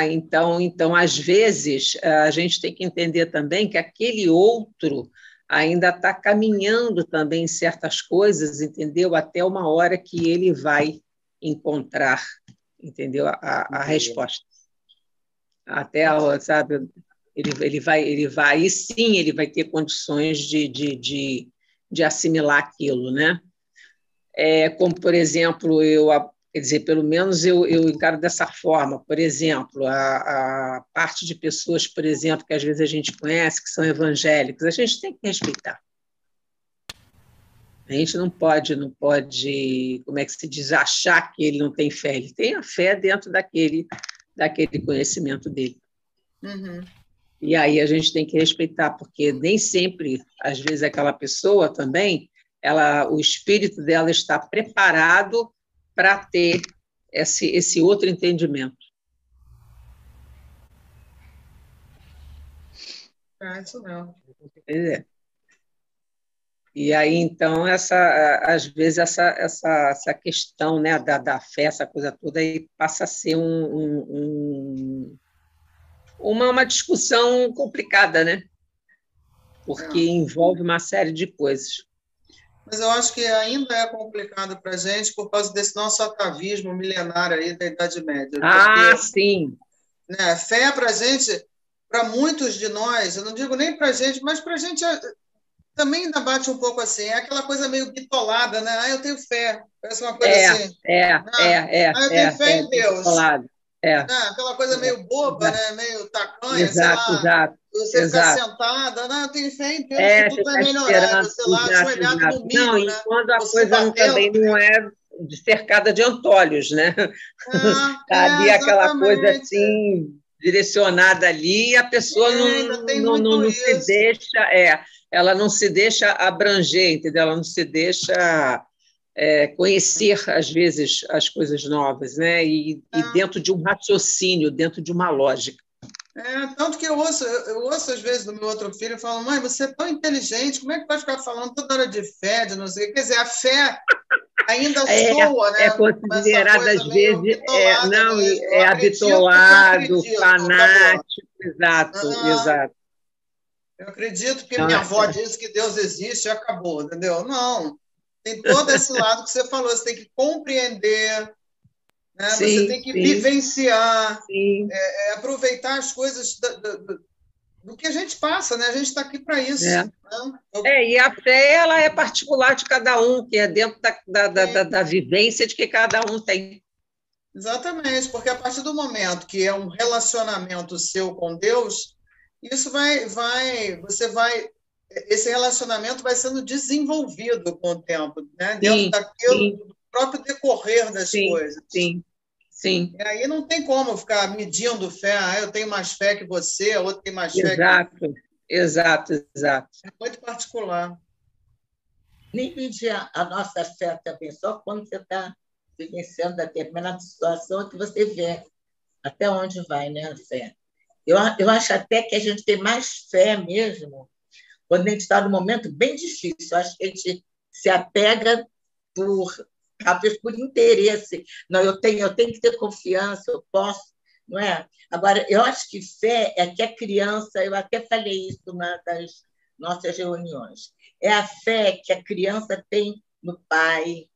Então, às vezes, a gente tem que entender também que aquele outro ainda está caminhando também em certas coisas, entendeu? Até uma hora que ele vai encontrar, entendeu? A resposta. Até, sabe, ele vai, e sim, ele vai ter condições de assimilar aquilo, né? Como, por exemplo, quer dizer, pelo menos eu encaro dessa forma. Por exemplo, a parte de pessoas, por exemplo, que às vezes a gente conhece, que são evangélicos, a gente tem que respeitar. A gente não pode, como é que se diz, achar que ele não tem fé. Ele tem a fé dentro daquele conhecimento dele. Uhum. E aí a gente tem que respeitar, porque nem sempre, às vezes, aquela pessoa também, o espírito dela está preparado para ter esse outro entendimento. Isso mesmo. E aí, então, às vezes, essa questão, né, da fé, essa coisa toda, aí passa a ser uma discussão complicada, né? Porque envolve uma série de coisas. Mas eu acho que ainda é complicado para a gente por causa desse nosso atavismo milenar aí da Idade Média. Porque, sim. Né, fé para a gente, para muitos de nós, eu não digo nem para a gente, mas para a gente também ainda bate um pouco assim, é aquela coisa meio bitolada, né? Eu tenho fé, parece uma coisa assim. Eu tenho fé em Deus. Bitolado. Aquela coisa meio boba, né? Meio tacanha, exato, sei lá. Exato. Você ficar sentada, eu tenho fé em Deus, que tudo vai melhorar, você lá, ajoelhado no milho, não, né? E quando a coisa também não é cercada de antolhos, né? Ali aquela coisa assim, direcionada ali, e a pessoa não se deixa, ela não se deixa abranger, entendeu? Ela não se deixa conhecer, às vezes, as coisas novas, né? E dentro de um raciocínio, dentro de uma lógica. Tanto que eu ouço às vezes do meu outro filho, eu falo, mãe, você é tão inteligente, como é que pode ficar falando toda hora de fé, de não sei o que? Quer dizer, a fé ainda soa, né? É considerada, às vezes, bitolado, fanático, exato. Eu acredito que minha avó disse que Deus existe e acabou, entendeu? Não. Tem todo esse lado que você falou, você tem que compreender, né? Sim, você tem que vivenciar, aproveitar as coisas do que a gente passa, né? A gente está aqui para isso. Né? E a fé ela é particular de cada um, que é dentro da vivência de que cada um tem. Exatamente, porque a partir do momento que é um relacionamento seu com Deus, isso esse relacionamento vai sendo desenvolvido com o tempo, né? Dentro do próprio decorrer das coisas. Sim. E aí não tem como ficar medindo fé, eu tenho mais fé que você, outro tem mais fé que... Exato, exato. É muito particular. Nem medir a nossa fé também, só quando você está vivenciando determinada situação que você vê até onde vai, né, a fé. Eu acho até que a gente tem mais fé mesmo quando a gente está num momento bem difícil. Eu acho que a gente se apega talvez por interesse. Não, eu tenho que ter confiança, eu posso, não é? Agora, eu acho que fé é que a criança, eu até falei isso numa das nossas reuniões, é a fé que a criança tem no pai,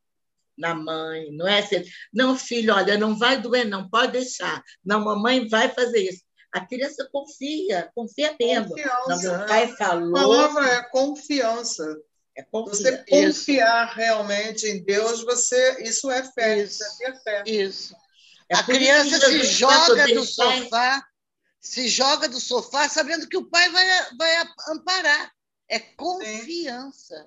na mãe, não é assim, não, filho, olha, não vai doer, não, pode deixar. Não, mamãe vai fazer isso. A criança confia mesmo. Confiança. Não, meu pai falou. A palavra é confiança. Você confiar realmente em Deus, isso é fé. Isso é ter fé. Isso. A criança se joga do sofá sabendo que o pai vai amparar. É confiança. Sim.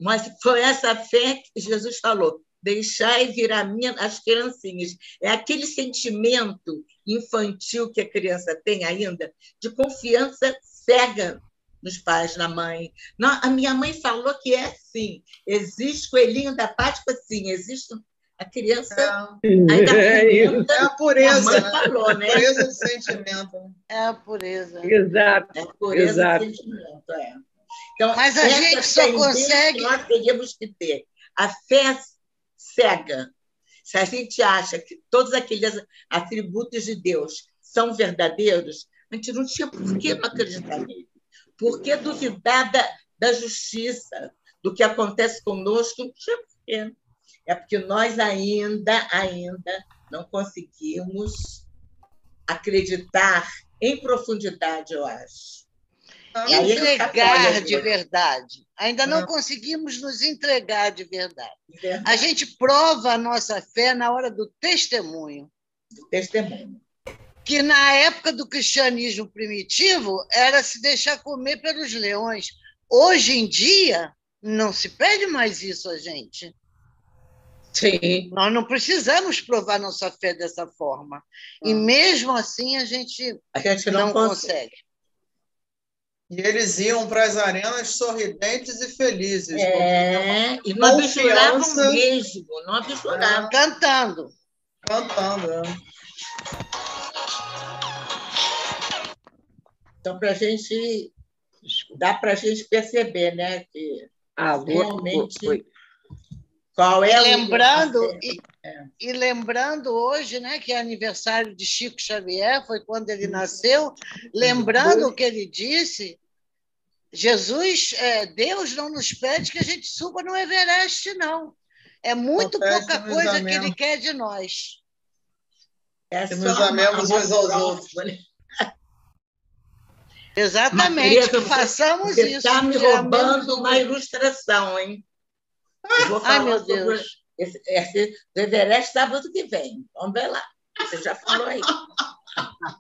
Mas foi essa fé que Jesus falou. Deixai vir a mim as criancinhas. É aquele sentimento infantil que a criança tem ainda, de confiança cega nos pais, na mãe. Não, a minha mãe falou que é assim. Existe coelhinho da Páscoa, sim. Existe. A criança ainda pergunta. É a pureza. A mãe falou, né? A pureza do sentimento. É a pureza. Exato. É a pureza do sentimento, é. Então, mas a gente só consegue. Nós teríamos que ter a fé cega. Se a gente acha que todos aqueles atributos de Deus são verdadeiros, a gente não tinha por que não acreditar nele. Por que duvidar da justiça, do que acontece conosco? Não tinha por quê. É porque nós ainda não conseguimos acreditar em profundidade, eu acho. Entregar de verdade. Ainda não conseguimos nos entregar de verdade. A gente prova a nossa fé na hora do testemunho. Que na época do cristianismo primitivo era se deixar comer pelos leões. Hoje em dia, não se pede mais isso a gente. Sim. Nós não precisamos provar nossa fé dessa forma. E mesmo assim a gente não consegue. E eles iam para as arenas sorridentes e felizes. E não abjuravam mesmo, não abjuravam. Cantando. Então, dá para a gente perceber, né, que realmente qual é e lembrando hoje, né, que é aniversário de Chico Xavier, foi quando ele nasceu, lembrando o que ele disse, Deus não nos pede que a gente suba no Everest, não. É muito pouca coisa que ele quer de nós. Que nos amemos uns aos outros. Exatamente, que façamos isso. Você está me roubando uma ilustração, hein? Eu vou falar meu Deus. Esse do Everest sábado que vem. Vamos ver lá. Você já falou aí.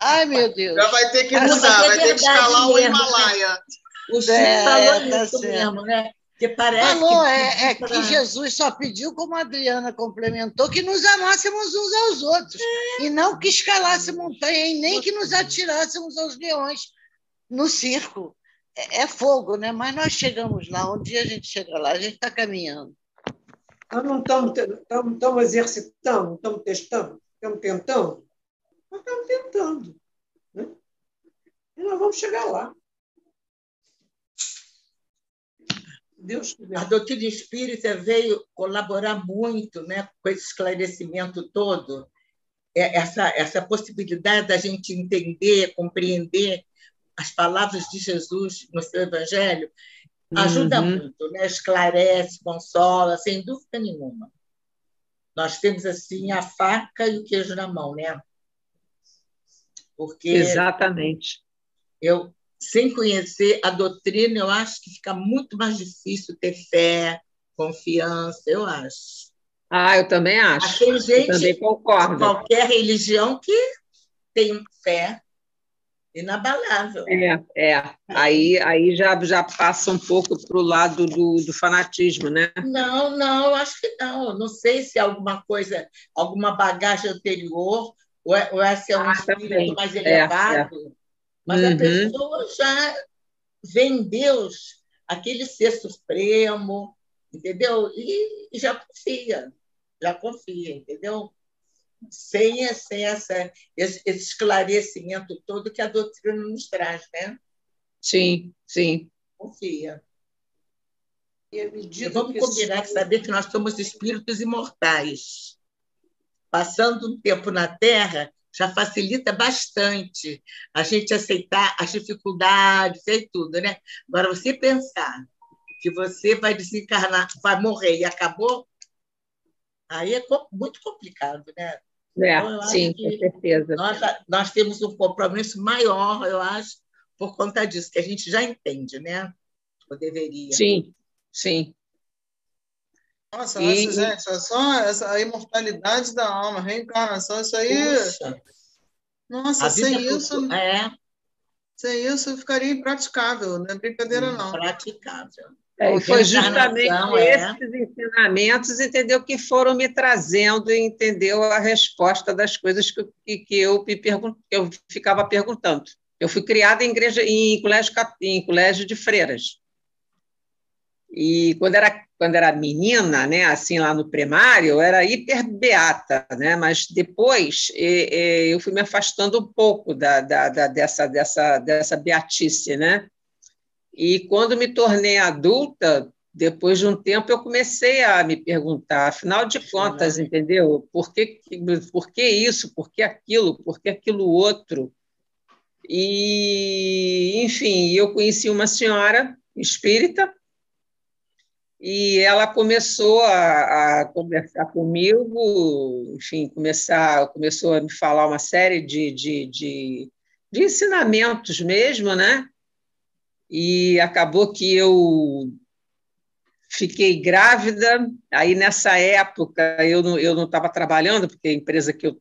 Ai, meu Deus. Já vai ter que mudar, vai ter que escalar o Himalaia. O Chico falou isso mesmo, né? Que parece que Jesus só pediu, como a Adriana complementou, que nos amássemos uns aos outros. E não que escalássemos montanha, e nem que nos atirássemos aos leões no circo. É fogo, né? Mas nós chegamos lá. Um dia a gente chega lá, a gente está caminhando. Nós não estamos exercitando, estamos testando, estamos tentando. Nós estamos tentando. Né? E nós vamos chegar lá. Deus quiser. A doutrina espírita veio colaborar muito, né, com esse esclarecimento todo, essa possibilidade da gente entender, compreender as palavras de Jesus no seu Evangelho, ajuda muito, né? Esclarece, consola, sem dúvida nenhuma. Nós temos assim a faca e o queijo na mão, né? Porque exatamente. Sem conhecer a doutrina, eu acho que fica muito mais difícil ter fé, confiança, eu acho. Eu também acho. Mas tem gente, eu também concordo. Qualquer religião que tem fé inabalável. Aí já passa um pouco para o lado do fanatismo, né? Não, eu acho que não. Eu não sei se é alguma coisa, alguma bagagem anterior, ou se é um espírito mais elevado. Mas a pessoa vê em Deus aquele ser supremo, entendeu? E já confia, entendeu? Sem esse esclarecimento todo que a doutrina nos traz, né? Sim, sim. Confia. E vamos combinar de saber que nós somos espíritos imortais. Passando um tempo na Terra já facilita bastante a gente aceitar as dificuldades e tudo, né? Agora, você pensar que você vai desencarnar, vai morrer e acabou, aí é muito complicado, né? Então, sim, com certeza. Nós temos um compromisso maior, eu acho, por conta disso, que a gente já entende, né? Ou deveria. Sim, sim. Nossa, gente, é só a imortalidade da alma, reencarnação, isso aí... Puxa. Nossa, sem isso ficaria impraticável, não é brincadeira, não. Impraticável. E foi justamente esses ensinamentos, entendeu, que foram me trazendo, entendeu, a resposta das coisas que eu ficava perguntando. Eu fui criada em colégio de freiras. E quando era menina, né, assim, lá no primário, eu era hiper beata, né, mas depois eu fui me afastando um pouco dessa beatice, né? E quando me tornei adulta, depois de um tempo, eu comecei a me perguntar, afinal de contas, entendeu? Por que isso? Por que aquilo? Por que aquilo outro? E, enfim, eu conheci uma senhora espírita e ela começou a conversar comigo, enfim, começou a me falar uma série de ensinamentos mesmo, né? E acabou que eu fiquei grávida. Aí, nessa época, eu não estava trabalhando, porque a empresa que eu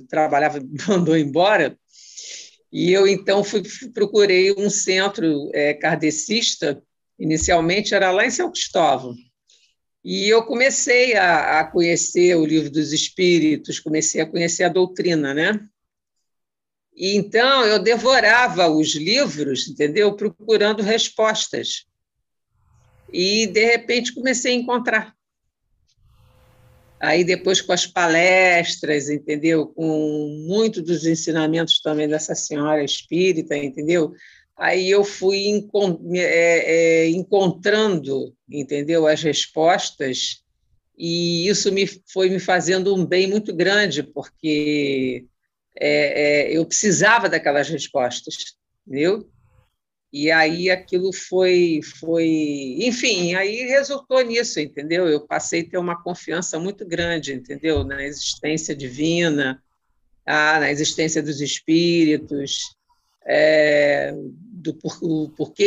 trabalhava mandou embora. E eu, então, procurei um centro kardecista. Inicialmente, era lá em São Cristóvão. E eu comecei a conhecer o Livro dos Espíritos, comecei a conhecer a doutrina, né? E, então, eu devorava os livros, entendeu? Procurando respostas. E, de repente, comecei a encontrar. Aí, depois, com as palestras, entendeu? Com muito dos ensinamentos também dessa senhora espírita, entendeu? Aí eu fui encontrando, entendeu? As respostas, e isso foi me fazendo um bem muito grande, porque eu precisava daquelas respostas, entendeu? E aí aquilo foi, enfim, aí resultou nisso, entendeu? Eu passei a ter uma confiança muito grande, entendeu? Na existência divina, na existência dos espíritos,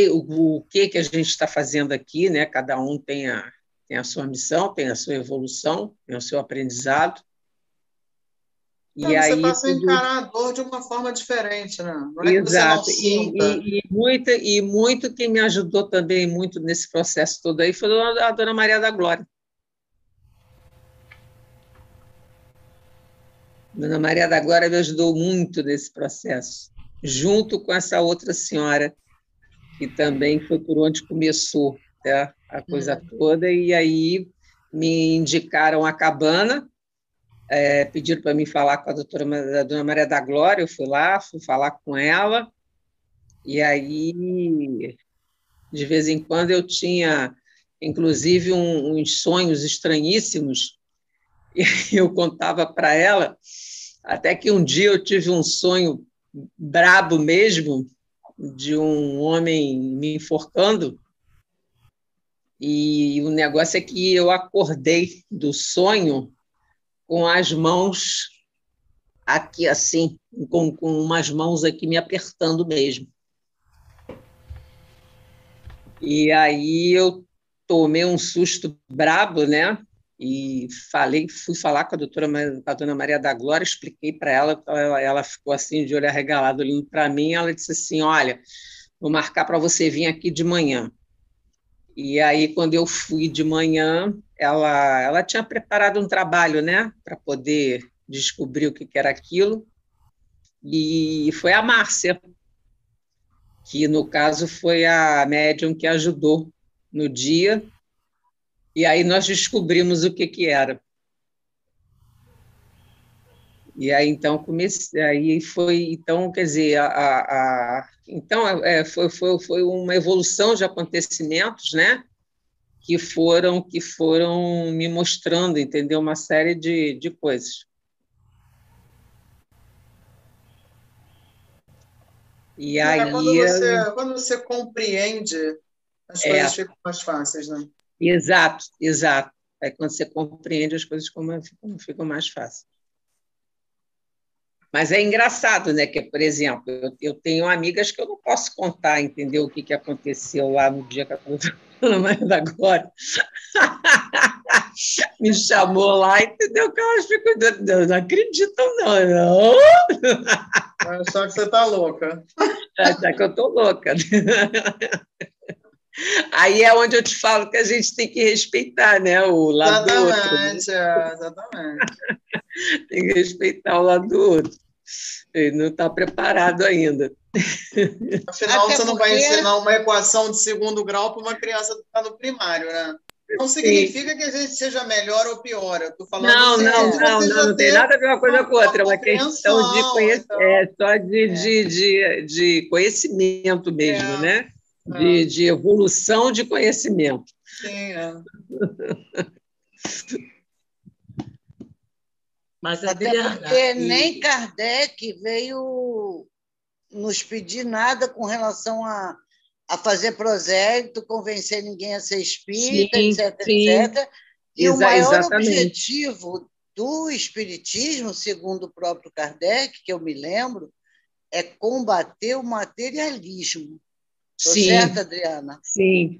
o que a gente está fazendo aqui, né? Cada um tem a sua missão, tem a sua evolução, tem o seu aprendizado. Então, você passa a encarar a dor de uma forma diferente, né? Não é que você não sinta. E muito quem me ajudou também muito nesse processo todo aí foi a Dona Maria da Glória. Dona Maria da Glória me ajudou muito nesse processo, junto com essa outra senhora, que também foi por onde começou, né, a coisa toda, e aí me indicaram a cabana. Pediram para mim falar com a Dona Maria da Glória, eu fui lá, fui falar com ela, e aí, de vez em quando, eu tinha, inclusive, uns sonhos estranhíssimos, e eu contava para ela, até que um dia eu tive um sonho brabo mesmo, de um homem me enforcando, e o negócio é que eu acordei do sonho com as mãos aqui, assim, com umas mãos aqui me apertando mesmo. E aí eu tomei um susto brabo, né? E fui falar com a Dona Maria da Glória, expliquei para ela ficou assim, de olho arregalado, olhando para mim, ela disse assim, olha, vou marcar para você vir aqui de manhã. E aí, quando eu fui de manhã, ela tinha preparado um trabalho, né, para poder descobrir o que era aquilo, e foi a Márcia. que no caso foi a médium que ajudou no dia, e aí nós descobrimos o que era. E aí então comecei, aí foi, então quer dizer, então foi uma evolução de acontecimentos, né? Que foram me mostrando, entendeu, uma série de coisas. E aí quando você compreende, as coisas ficam mais fáceis, né? Exato. É quando você compreende, as coisas ficam mais fáceis. Mas é engraçado, né? Que, por exemplo, eu tenho amigas que eu não posso contar, entendeu? O que aconteceu lá no dia que eu estou falando, mas agora me chamou lá, entendeu? Que elas ficam, não acreditam, não. Só que você está louca. Só que eu estou louca. Aí é onde eu te falo que a gente tem que respeitar, né? O lado do outro. Exatamente. Tem que respeitar o lado do outro. Ele não está preparado ainda. Afinal, você não vai ensinar uma equação de segundo grau para uma criança que está no primário, né? Não significa que a gente seja melhor ou pior. Eu estou falando não tem nada a ver uma coisa com outra. É uma questão de conhecimento, só de conhecimento mesmo, né? De evolução de conhecimento. Sim, Mas, Adriana, porque nem Kardec veio nos pedir nada com relação a fazer prosélito, convencer ninguém a ser espírita, etc. E o maior objetivo do espiritismo, segundo o próprio Kardec, que eu me lembro, é combater o materialismo. Estou certa, Adriana? Sim.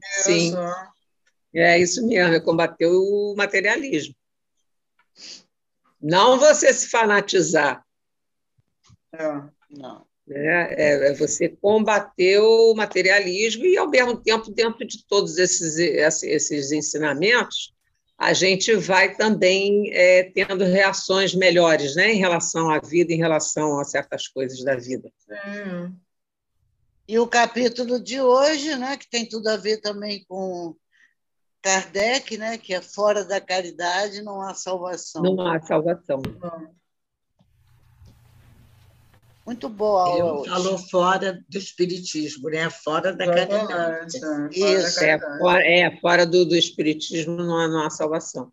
É isso mesmo, é combater o materialismo. Não você se fanatizar. Não. É você combater o materialismo e, ao mesmo tempo, dentro de todos esses ensinamentos, a gente vai também tendo reações melhores, né, em relação à vida, em relação a certas coisas da vida. E o capítulo de hoje, né, que tem tudo a ver também com Kardec, né, que é fora da caridade não há salvação. Não há salvação. Muito boa a aula Ele hoje. falou fora do espiritismo, né? Fora da caridade. Isso. Fora do espiritismo não há salvação.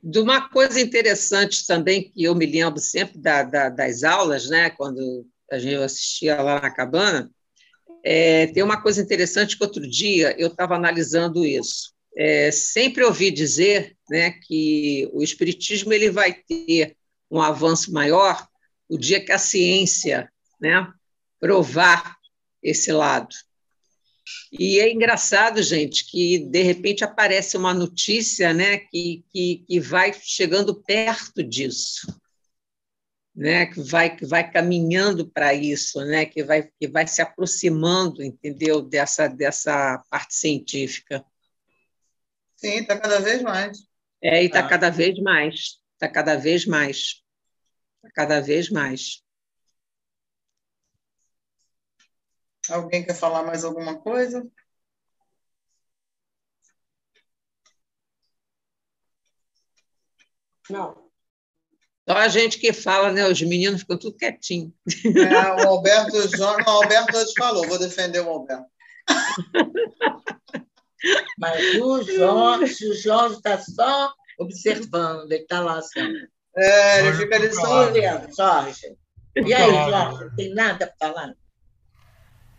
De uma coisa interessante também, que eu me lembro sempre das aulas, né, quando eu assistia lá na cabana, tem uma coisa interessante que outro dia eu estava analisando isso. Sempre ouvi dizer, né, que o espiritismo ele vai ter um avanço maior o dia que a ciência, né, provar esse lado. E é engraçado, gente, que de repente aparece uma notícia, né, que vai chegando perto disso, né, que vai caminhando para isso, né, que vai se aproximando, entendeu, dessa parte científica. Sim, está cada vez mais. E está cada vez mais. Está cada vez mais. Está cada vez mais. Alguém quer falar mais alguma coisa? Não. Só a gente que fala, né? Os meninos ficam tudo quietinhos. O Alberto hoje falou, vou defender o Alberto. Mas o Jorge está só observando, ele está lá assim. Ele fica ali só olhando, Jorge. E aí, Jorge, não tem nada para falar?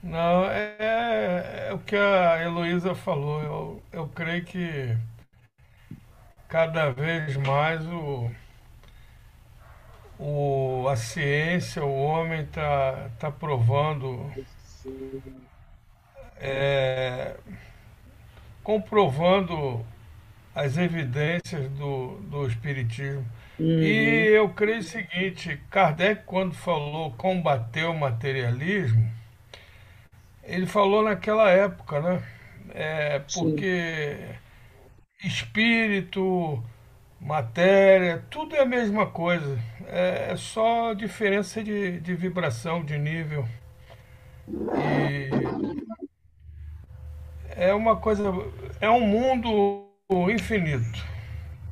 Não, é o que a Heloísa falou. Eu creio que cada vez mais a ciência, o homem está provando, comprovando as evidências do Espiritismo. E eu creio o seguinte, Kardec, quando falou combater o materialismo, ele falou naquela época, né? Porque espírito, matéria, tudo é a mesma coisa. É só diferença de vibração, de nível. E é uma coisa, é um mundo infinito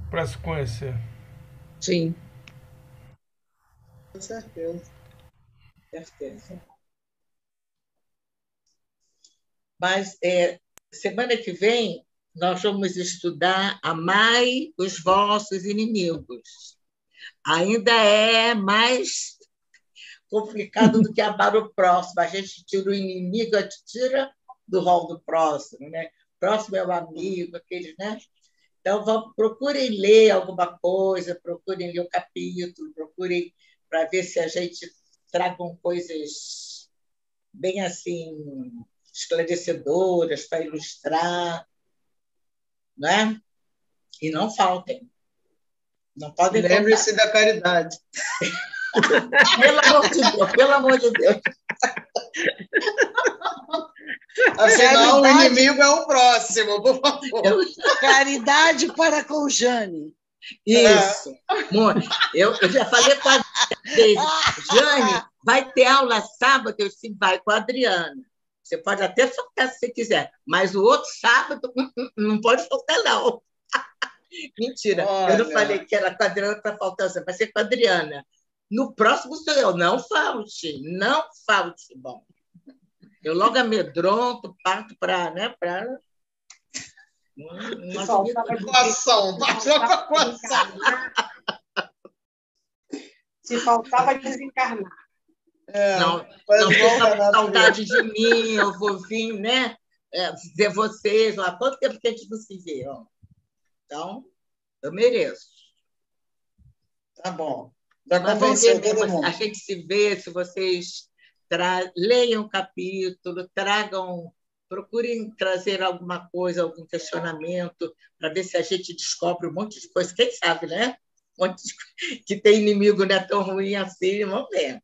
para se conhecer. Sim. Com certeza. Certeza. Mas semana que vem nós vamos estudar Amai os vossos inimigos. Ainda é mais complicado do que amar o próximo. A gente tira o inimigo, a gente tira do rol do próximo, né? Próximo é o amigo, aquele, né? Então, procurem ler alguma coisa, procurem ler o capítulo, procurem para ver se a gente tragam coisas bem assim esclarecedoras para ilustrar, né? E não faltem. Não podem faltar. Lembre-se da caridade. Pelo amor de Deus, pelo amor de Deus. Afinal, o inimigo é o próximo, por favor. Caridade para com Jane. Isso. Eu já falei com a Jane, vai ter aula sábado? Eu disse, vai com a Adriana. Você pode até faltar se você quiser, mas o outro sábado não pode faltar, não. Mentira, Olha. Eu não falei que era com a Adriana para faltar, você vai ser com a Adriana. No próximo sou eu, não falte. Bom, eu logo amedronto, parto para, né, para equação. Se faltava desencarnar. Não fica com saudade de mim, eu vou vir, né? Ver vocês. Há quanto tempo que a gente não se vê? Ó. Então, eu mereço. Tá bom. Mas vamos ver mesmo, a gente se vê, se vocês leiam o capítulo, procurem trazer alguma coisa, algum questionamento, para ver se a gente descobre um monte de coisa. Quem sabe, né? Que tem inimigo não é tão ruim assim, vamos ver.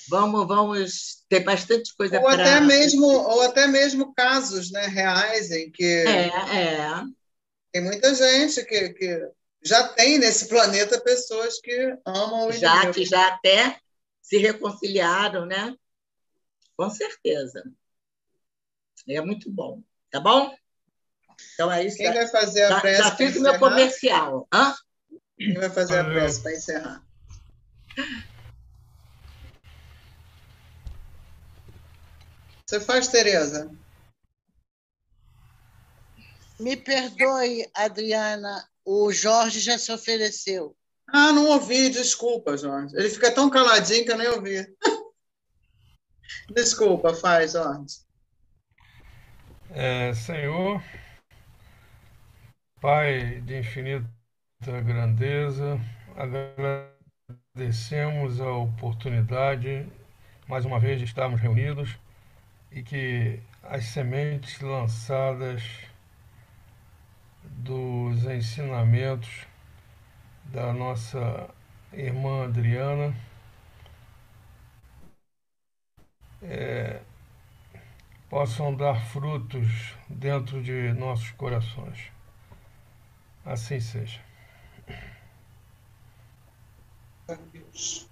Vamos ter bastante coisa para... Ou até mesmo casos, né, reais em que tem muita gente que já tem nesse planeta pessoas que amam o inimigo. Que já até se reconciliaram, né? Com certeza. É muito bom. Tá bom? Então é isso. Quem vai fazer a prece? Já fiz o meu comercial. Hã? Quem vai fazer a prece para encerrar? Você faz, Tereza? Me perdoe, Adriana, o Jorge já se ofereceu. Ah, não ouvi, desculpa, Jorge. Ele fica tão caladinho que eu nem ouvi. Desculpa, faz, Jorge. Senhor, Pai de infinita grandeza, agradecemos a oportunidade, mais uma vez, de estarmos reunidos e que as sementes lançadas dos ensinamentos da nossa irmã Adriana possam dar frutos dentro de nossos corações. Assim seja. Deus.